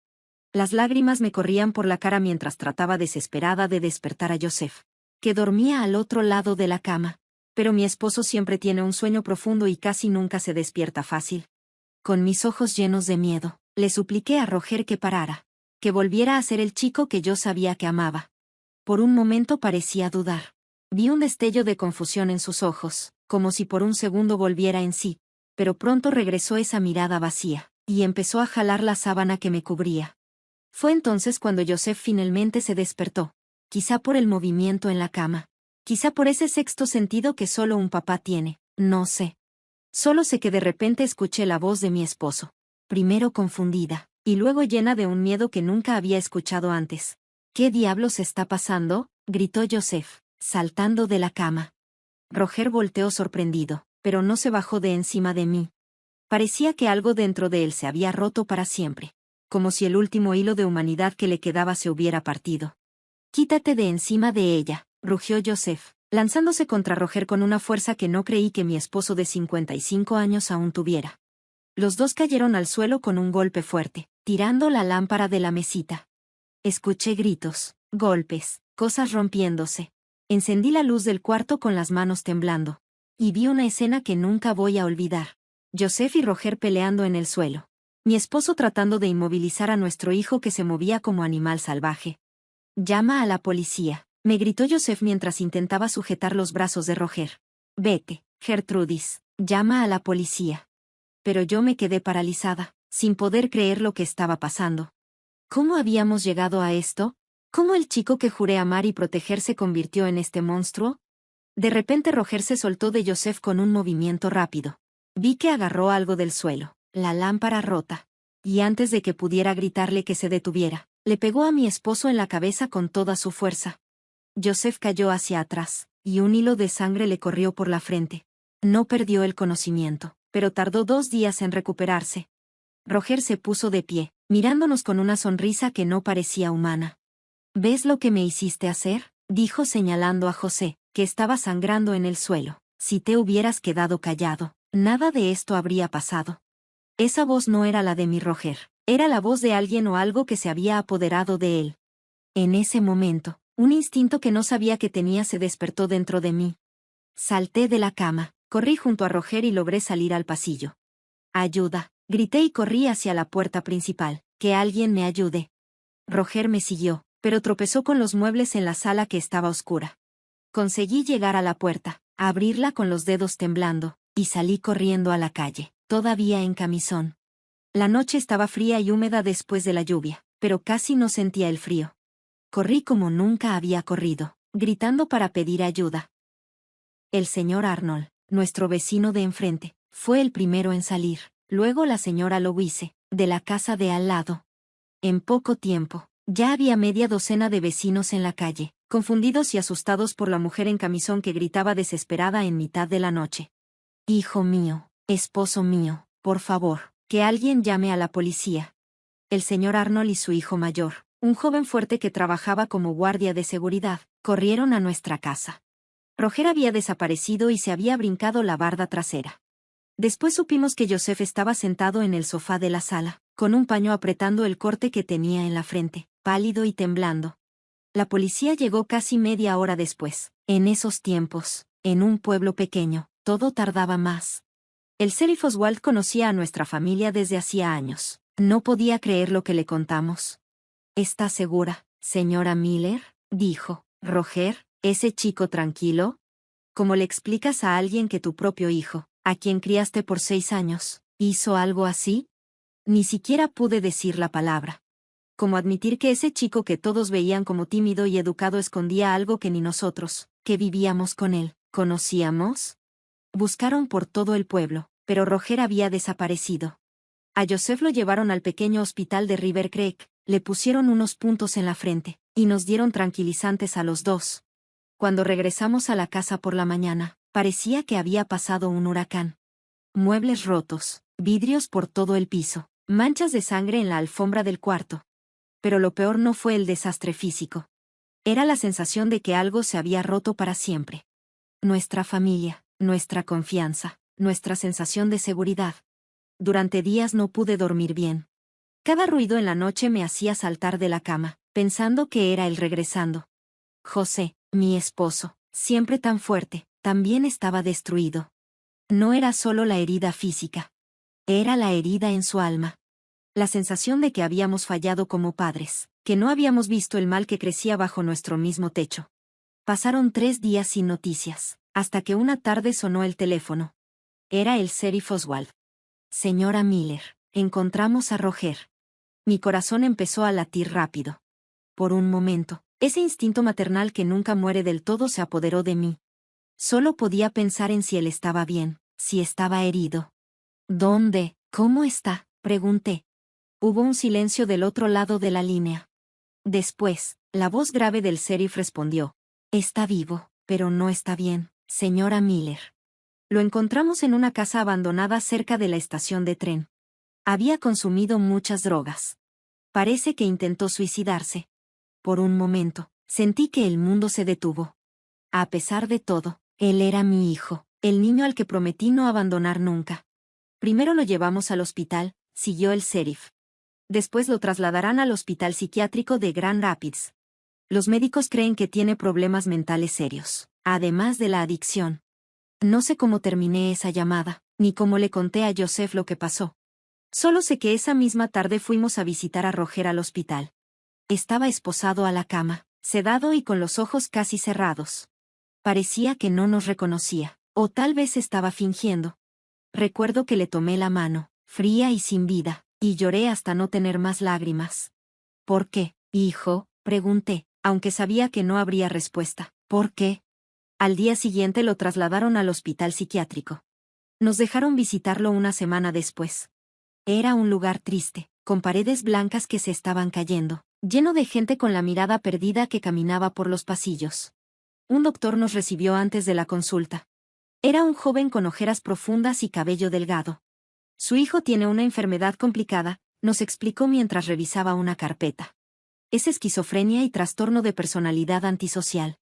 Las lágrimas me corrían por la cara mientras trataba desesperada de despertar a Joseph, que dormía al otro lado de la cama. Pero mi esposo siempre tiene un sueño profundo y casi nunca se despierta fácil. Con mis ojos llenos de miedo, le supliqué a Roger que parara, que volviera a ser el chico que yo sabía que amaba. Por un momento parecía dudar. Vi un destello de confusión en sus ojos, como si por un segundo volviera en sí, pero pronto regresó esa mirada vacía, y empezó a jalar la sábana que me cubría. Fue entonces cuando Joseph finalmente se despertó, quizá por el movimiento en la cama, quizá por ese sexto sentido que solo un papá tiene, no sé. Solo sé que de repente escuché la voz de mi esposo, primero confundida, y luego llena de un miedo que nunca había escuchado antes. ¿Qué diablos está pasando?, gritó Joseph, saltando de la cama. Roger volteó sorprendido, pero no se bajó de encima de mí. Parecía que algo dentro de él se había roto para siempre, como si el último hilo de humanidad que le quedaba se hubiera partido. Quítate de encima de ella, rugió Joseph, lanzándose contra Roger con una fuerza que no creí que mi esposo de 55 años aún tuviera. Los dos cayeron al suelo con un golpe fuerte, tirando la lámpara de la mesita. Escuché gritos, golpes, cosas rompiéndose. Encendí la luz del cuarto con las manos temblando. Y vi una escena que nunca voy a olvidar. Joseph y Roger peleando en el suelo. Mi esposo tratando de inmovilizar a nuestro hijo que se movía como animal salvaje. Llama a la policía, me gritó Joseph mientras intentaba sujetar los brazos de Roger. Vete, Gertrudis, llama a la policía. Pero yo me quedé paralizada, sin poder creer lo que estaba pasando. ¿Cómo habíamos llegado a esto? ¿Cómo el chico que juré amar y proteger se convirtió en este monstruo? De repente Roger se soltó de Joseph con un movimiento rápido. Vi que agarró algo del suelo, la lámpara rota. Y antes de que pudiera gritarle que se detuviera, le pegó a mi esposo en la cabeza con toda su fuerza. Joseph cayó hacia atrás, y un hilo de sangre le corrió por la frente. No perdió el conocimiento, pero tardó 2 días en recuperarse. Roger se puso de pie, mirándonos con una sonrisa que no parecía humana. ¿Ves lo que me hiciste hacer?, dijo señalando a José, que estaba sangrando en el suelo. Si te hubieras quedado callado, nada de esto habría pasado. Esa voz no era la de mi Roger, era la voz de alguien o algo que se había apoderado de él. En ese momento, un instinto que no sabía que tenía se despertó dentro de mí. Salté de la cama, corrí junto a Roger y logré salir al pasillo. ¡Ayuda!, grité y corrí hacia la puerta principal. ¡Que alguien me ayude! Roger me siguió, pero tropezó con los muebles en la sala que estaba oscura. Conseguí llegar a la puerta, abrirla con los dedos temblando, y salí corriendo a la calle, todavía en camisón. La noche estaba fría y húmeda después de la lluvia, pero casi no sentía el frío. Corrí como nunca había corrido, gritando para pedir ayuda. El señor Arnold, nuestro vecino de enfrente, fue el primero en salir, luego la señora Louise, de la casa de al lado. En poco tiempo, ya había media docena de vecinos en la calle, confundidos y asustados por la mujer en camisón que gritaba desesperada en mitad de la noche. Hijo mío, esposo mío, por favor, que alguien llame a la policía. El señor Arnold y su hijo mayor, un joven fuerte que trabajaba como guardia de seguridad, corrieron a nuestra casa. Roger había desaparecido y se había brincado la barda trasera. Después supimos que Joseph estaba sentado en el sofá de la sala, con un paño apretando el corte que tenía en la frente, pálido y temblando. La policía llegó casi media hora después. En esos tiempos, en un pueblo pequeño, todo tardaba más. El sheriff Oswald conocía a nuestra familia desde hacía años. No podía creer lo que le contamos. ¿Está segura, señora Miller?, dijo. Roger, ese chico tranquilo. ¿Cómo le explicas a alguien que tu propio hijo, a quien criaste por 6 años, hizo algo así? Ni siquiera pude decir la palabra. ¿Cómo admitir que ese chico que todos veían como tímido y educado escondía algo que ni nosotros, que vivíamos con él, conocíamos? Buscaron por todo el pueblo, pero Roger había desaparecido. A Joseph lo llevaron al pequeño hospital de River Creek, le pusieron unos puntos en la frente, y nos dieron tranquilizantes a los dos. Cuando regresamos a la casa por la mañana, parecía que había pasado un huracán. Muebles rotos, vidrios por todo el piso, manchas de sangre en la alfombra del cuarto. Pero lo peor no fue el desastre físico. Era la sensación de que algo se había roto para siempre. Nuestra familia, nuestra confianza, nuestra sensación de seguridad. Durante días no pude dormir bien. Cada ruido en la noche me hacía saltar de la cama, pensando que era él regresando. José, mi esposo, siempre tan fuerte, también estaba destruido. No era solo la herida física. Era la herida en su alma. La sensación de que habíamos fallado como padres, que no habíamos visto el mal que crecía bajo nuestro mismo techo. Pasaron 3 días sin noticias, hasta que una tarde sonó el teléfono. Era el sheriff Oswald. Señora Miller, encontramos a Roger. Mi corazón empezó a latir rápido. Por un momento, ese instinto maternal que nunca muere del todo se apoderó de mí. Solo podía pensar en si él estaba bien, si estaba herido. ¿Dónde? ¿Cómo está?, pregunté. Hubo un silencio del otro lado de la línea. Después, la voz grave del sheriff respondió. Está vivo, pero no está bien, señora Miller. Lo encontramos en una casa abandonada cerca de la estación de tren. Había consumido muchas drogas. Parece que intentó suicidarse. Por un momento, sentí que el mundo se detuvo. A pesar de todo, él era mi hijo, el niño al que prometí no abandonar nunca. Primero lo llevamos al hospital, siguió el sheriff. Después lo trasladarán al hospital psiquiátrico de Grand Rapids. Los médicos creen que tiene problemas mentales serios, además de la adicción. No sé cómo terminé esa llamada, ni cómo le conté a Joseph lo que pasó. Solo sé que esa misma tarde fuimos a visitar a Roger al hospital. Estaba esposado a la cama, sedado y con los ojos casi cerrados. Parecía que no nos reconocía, o tal vez estaba fingiendo. Recuerdo que le tomé la mano, fría y sin vida, y lloré hasta no tener más lágrimas. ¿Por qué, hijo?, pregunté, aunque sabía que no habría respuesta. ¿Por qué? Al día siguiente lo trasladaron al hospital psiquiátrico. Nos dejaron visitarlo una semana después. Era un lugar triste, con paredes blancas que se estaban cayendo, lleno de gente con la mirada perdida que caminaba por los pasillos. Un doctor nos recibió antes de la consulta. Era un joven con ojeras profundas y cabello delgado. Su hijo tiene una enfermedad complicada, nos explicó mientras revisaba una carpeta. Es esquizofrenia y trastorno de personalidad antisocial.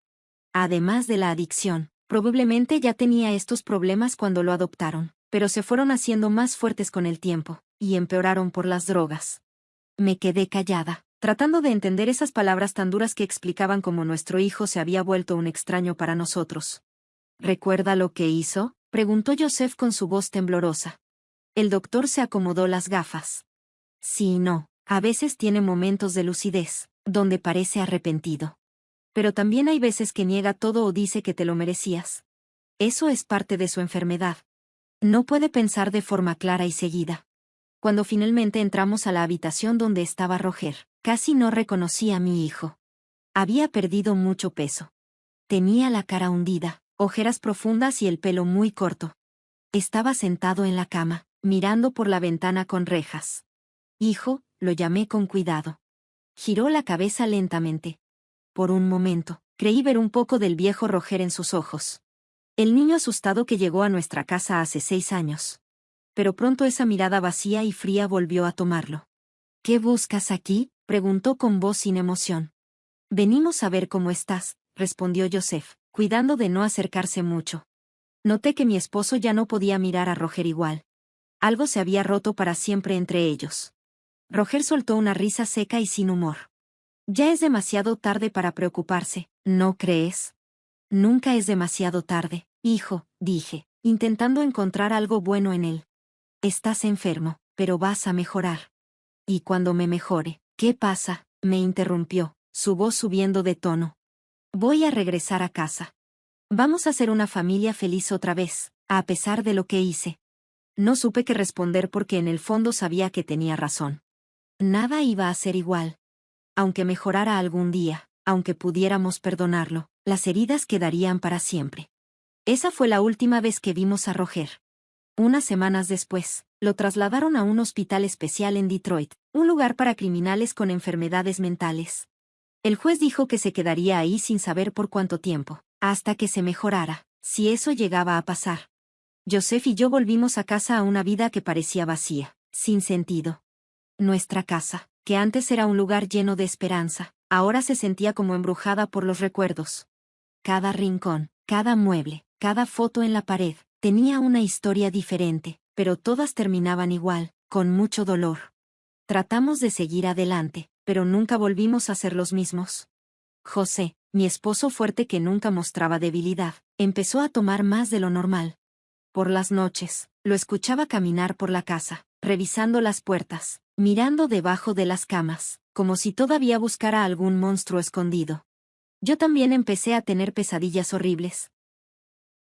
Además de la adicción, probablemente ya tenía estos problemas cuando lo adoptaron, pero se fueron haciendo más fuertes con el tiempo, y empeoraron por las drogas. Me quedé callada, tratando de entender esas palabras tan duras que explicaban cómo nuestro hijo se había vuelto un extraño para nosotros. ¿Recuerda lo que hizo?, preguntó Joseph con su voz temblorosa. El doctor se acomodó las gafas. Sí y no, a veces tiene momentos de lucidez, donde parece arrepentido. Pero también hay veces que niega todo o dice que te lo merecías. Eso es parte de su enfermedad. No puede pensar de forma clara y seguida. Cuando finalmente entramos a la habitación donde estaba Roger, casi no reconocí a mi hijo. Había perdido mucho peso. Tenía la cara hundida, ojeras profundas y el pelo muy corto. Estaba sentado en la cama, mirando por la ventana con rejas. Hijo, lo llamé con cuidado. Giró la cabeza lentamente. Por un momento, creí ver un poco del viejo Roger en sus ojos. El niño asustado que llegó a nuestra casa hace 6 años. Pero pronto esa mirada vacía y fría volvió a tomarlo. ¿Qué buscas aquí?, preguntó con voz sin emoción. Venimos a ver cómo estás, respondió Joseph, cuidando de no acercarse mucho. Noté que mi esposo ya no podía mirar a Roger igual. Algo se había roto para siempre entre ellos. Roger soltó una risa seca y sin humor. Ya es demasiado tarde para preocuparse, ¿no crees? Nunca es demasiado tarde, hijo, dije, intentando encontrar algo bueno en él. Estás enfermo, pero vas a mejorar. Y cuando me mejore, ¿qué pasa?, me interrumpió, su voz subiendo de tono. Voy a regresar a casa. Vamos a ser una familia feliz otra vez, a pesar de lo que hice. No supe qué responder porque en el fondo sabía que tenía razón. Nada iba a ser igual. Aunque mejorara algún día, aunque pudiéramos perdonarlo, las heridas quedarían para siempre. Esa fue la última vez que vimos a Roger. Unas semanas después, lo trasladaron a un hospital especial en Detroit, un lugar para criminales con enfermedades mentales. El juez dijo que se quedaría ahí sin saber por cuánto tiempo, hasta que se mejorara, si eso llegaba a pasar. Joseph y yo volvimos a casa a una vida que parecía vacía, sin sentido. Nuestra casa, que antes era un lugar lleno de esperanza, ahora se sentía como embrujada por los recuerdos. Cada rincón, cada mueble, cada foto en la pared, tenía una historia diferente, pero todas terminaban igual, con mucho dolor. Tratamos de seguir adelante, pero nunca volvimos a ser los mismos. José, mi esposo fuerte que nunca mostraba debilidad, empezó a tomar más de lo normal. Por las noches, lo escuchaba caminar por la casa, revisando las puertas, mirando debajo de las camas, como si todavía buscara algún monstruo escondido. Yo también empecé a tener pesadillas horribles.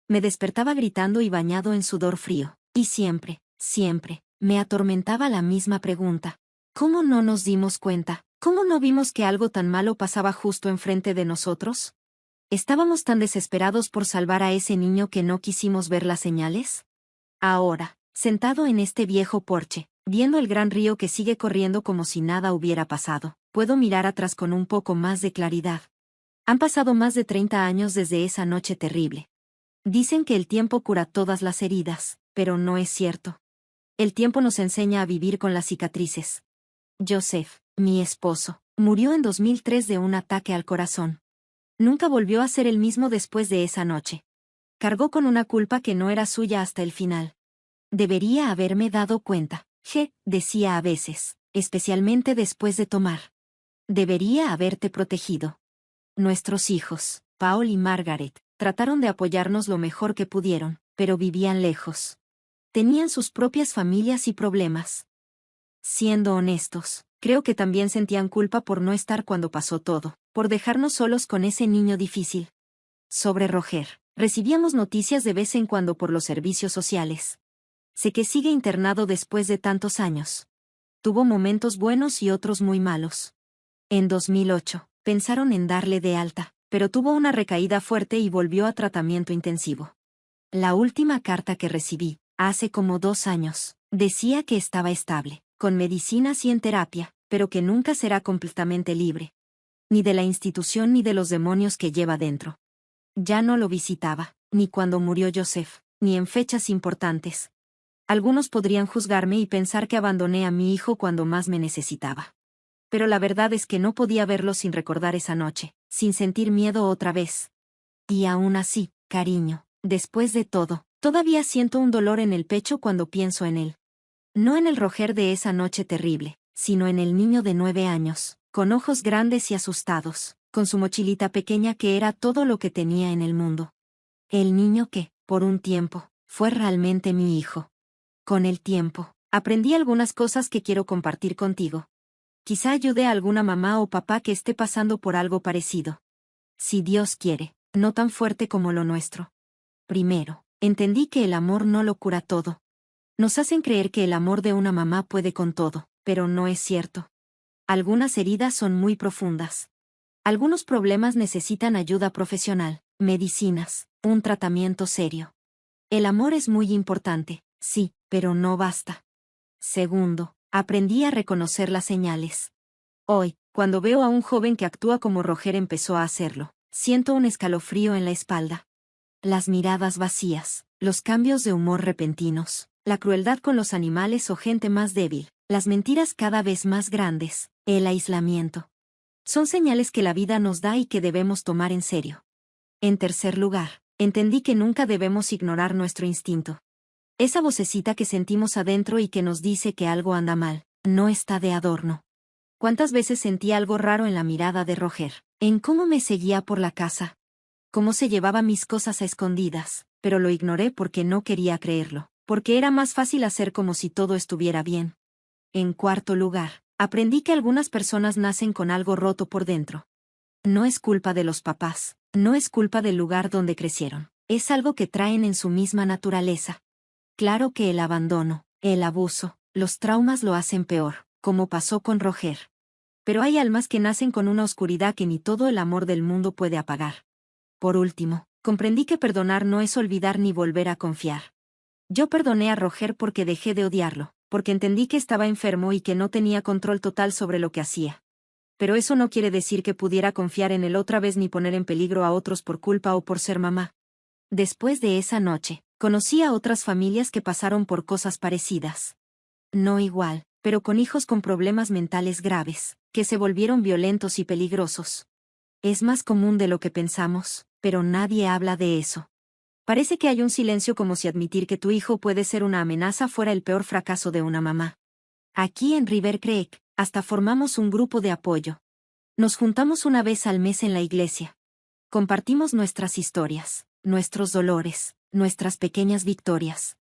Me despertaba gritando y bañado en sudor frío, y siempre, me atormentaba la misma pregunta. ¿Cómo no nos dimos cuenta? ¿Cómo no vimos que algo tan malo pasaba justo enfrente de nosotros? ¿Estábamos tan desesperados por salvar a ese niño que no quisimos ver las señales? Ahora, sentado en este viejo porche, viendo el gran río que sigue corriendo como si nada hubiera pasado, puedo mirar atrás con un poco más de claridad. Han pasado más de 30 años desde esa noche terrible. Dicen que el tiempo cura todas las heridas, pero no es cierto. El tiempo nos enseña a vivir con las cicatrices. Joseph, mi esposo, murió en 2003 de un ataque al corazón. Nunca volvió a ser el mismo después de esa noche. Cargó con una culpa que no era suya hasta el final. Debería haberme dado cuenta, decía a veces, especialmente después de tomar. Debería haberte protegido. Nuestros hijos, Paul y Margaret, trataron de apoyarnos lo mejor que pudieron, pero vivían lejos. Tenían sus propias familias y problemas. Siendo honestos, creo que también sentían culpa por no estar cuando pasó todo, por dejarnos solos con ese niño difícil. Sobre Roger, recibíamos noticias de vez en cuando por los servicios sociales. Sé que sigue internado después de tantos años. Tuvo momentos buenos y otros muy malos. En 2008, pensaron en darle de alta, pero tuvo una recaída fuerte y volvió a tratamiento intensivo. La última carta que recibí, hace como 2 años, decía que estaba estable, con medicinas y en terapia, pero que nunca será completamente libre. Ni de la institución ni de los demonios que lleva dentro. Ya no lo visitaba, ni cuando murió Joseph, ni en fechas importantes. Algunos podrían juzgarme y pensar que abandoné a mi hijo cuando más me necesitaba. Pero la verdad es que no podía verlo sin recordar esa noche, sin sentir miedo otra vez. Y aún así, cariño, después de todo, todavía siento un dolor en el pecho cuando pienso en él. No en el Roger de esa noche terrible, sino en el niño de 9 años, con ojos grandes y asustados, con su mochilita pequeña que era todo lo que tenía en el mundo. El niño que, por un tiempo, fue realmente mi hijo. Con el tiempo, aprendí algunas cosas que quiero compartir contigo. Quizá ayude a alguna mamá o papá que esté pasando por algo parecido. Si Dios quiere, no tan fuerte como lo nuestro. Primero, entendí que el amor no lo cura todo. Nos hacen creer que el amor de una mamá puede con todo, pero no es cierto. Algunas heridas son muy profundas. Algunos problemas necesitan ayuda profesional, medicinas, un tratamiento serio. El amor es muy importante, sí, pero no basta. Segundo, aprendí a reconocer las señales. Hoy, cuando veo a un joven que actúa como Roger empezó a hacerlo, siento un escalofrío en la espalda. Las miradas vacías, los cambios de humor repentinos, la crueldad con los animales o gente más débil, las mentiras cada vez más grandes, el aislamiento. Son señales que la vida nos da y que debemos tomar en serio. En tercer lugar, entendí que nunca debemos ignorar nuestro instinto. Esa vocecita que sentimos adentro y que nos dice que algo anda mal, no está de adorno. ¿Cuántas veces sentí algo raro en la mirada de Roger, en cómo me seguía por la casa? Cómo se llevaba mis cosas a escondidas, pero lo ignoré porque no quería creerlo, porque era más fácil hacer como si todo estuviera bien. En cuarto lugar, aprendí que algunas personas nacen con algo roto por dentro. No es culpa de los papás, no es culpa del lugar donde crecieron, es algo que traen en su misma naturaleza. Claro que el abandono, el abuso, los traumas lo hacen peor, como pasó con Roger. Pero hay almas que nacen con una oscuridad que ni todo el amor del mundo puede apagar. Por último, comprendí que perdonar no es olvidar ni volver a confiar. Yo perdoné a Roger porque dejé de odiarlo, porque entendí que estaba enfermo y que no tenía control total sobre lo que hacía. Pero eso no quiere decir que pudiera confiar en él otra vez ni poner en peligro a otros por culpa o por ser mamá. Después de esa noche, conocí a otras familias que pasaron por cosas parecidas. No igual, pero con hijos con problemas mentales graves, que se volvieron violentos y peligrosos. Es más común de lo que pensamos, pero nadie habla de eso. Parece que hay un silencio como si admitir que tu hijo puede ser una amenaza fuera el peor fracaso de una mamá. Aquí en River Creek, hasta formamos un grupo de apoyo. Nos juntamos una vez al mes en la iglesia. Compartimos nuestras historias, nuestros dolores, nuestras pequeñas victorias.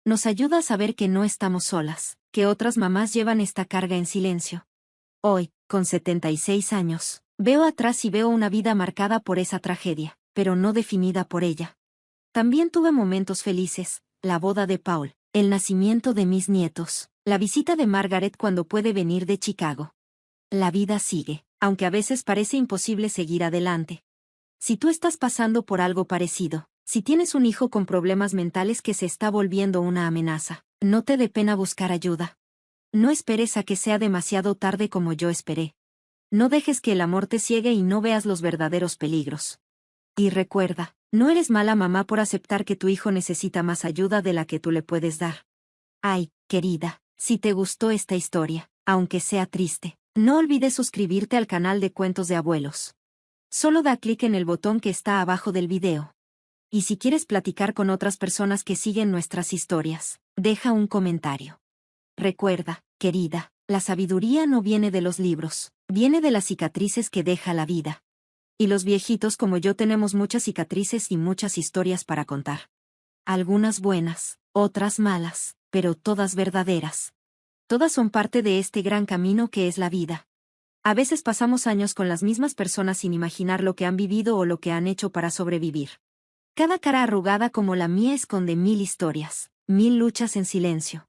Nos ayuda a saber que no estamos solas, que otras mamás llevan esta carga en silencio. Hoy, con 76 años, veo atrás y veo una vida marcada por esa tragedia, pero no definida por ella. También tuve momentos felices, la boda de Paul, el nacimiento de mis nietos, la visita de Margaret cuando puede venir de Chicago. La vida sigue, aunque a veces parece imposible seguir adelante. Si tú estás pasando por algo parecido, si tienes un hijo con problemas mentales que se está volviendo una amenaza, no te dé pena buscar ayuda. No esperes a que sea demasiado tarde como yo esperé. No dejes que el amor te ciegue y no veas los verdaderos peligros. Y recuerda, no eres mala mamá por aceptar que tu hijo necesita más ayuda de la que tú le puedes dar. Ay, querida, si te gustó esta historia, aunque sea triste, no olvides suscribirte al canal de Cuentos de Abuelos. Solo da clic en el botón que está abajo del video. Y si quieres platicar con otras personas que siguen nuestras historias, deja un comentario. Recuerda, querida, la sabiduría no viene de los libros, viene de las cicatrices que deja la vida. Y los viejitos como yo tenemos muchas cicatrices y muchas historias para contar. Algunas buenas, otras malas, pero todas verdaderas. Todas son parte de este gran camino que es la vida. A veces pasamos años con las mismas personas sin imaginar lo que han vivido o lo que han hecho para sobrevivir. Cada cara arrugada como la mía esconde 1000 historias, 1000 luchas en silencio.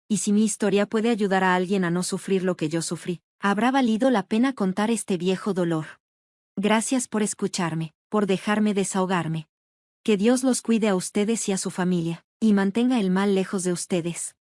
Y si mi historia puede ayudar a alguien a no sufrir lo que yo sufrí, habrá valido la pena contar este viejo dolor. Gracias por escucharme, por dejarme desahogarme. Que Dios los cuide a ustedes y a su familia, y mantenga el mal lejos de ustedes.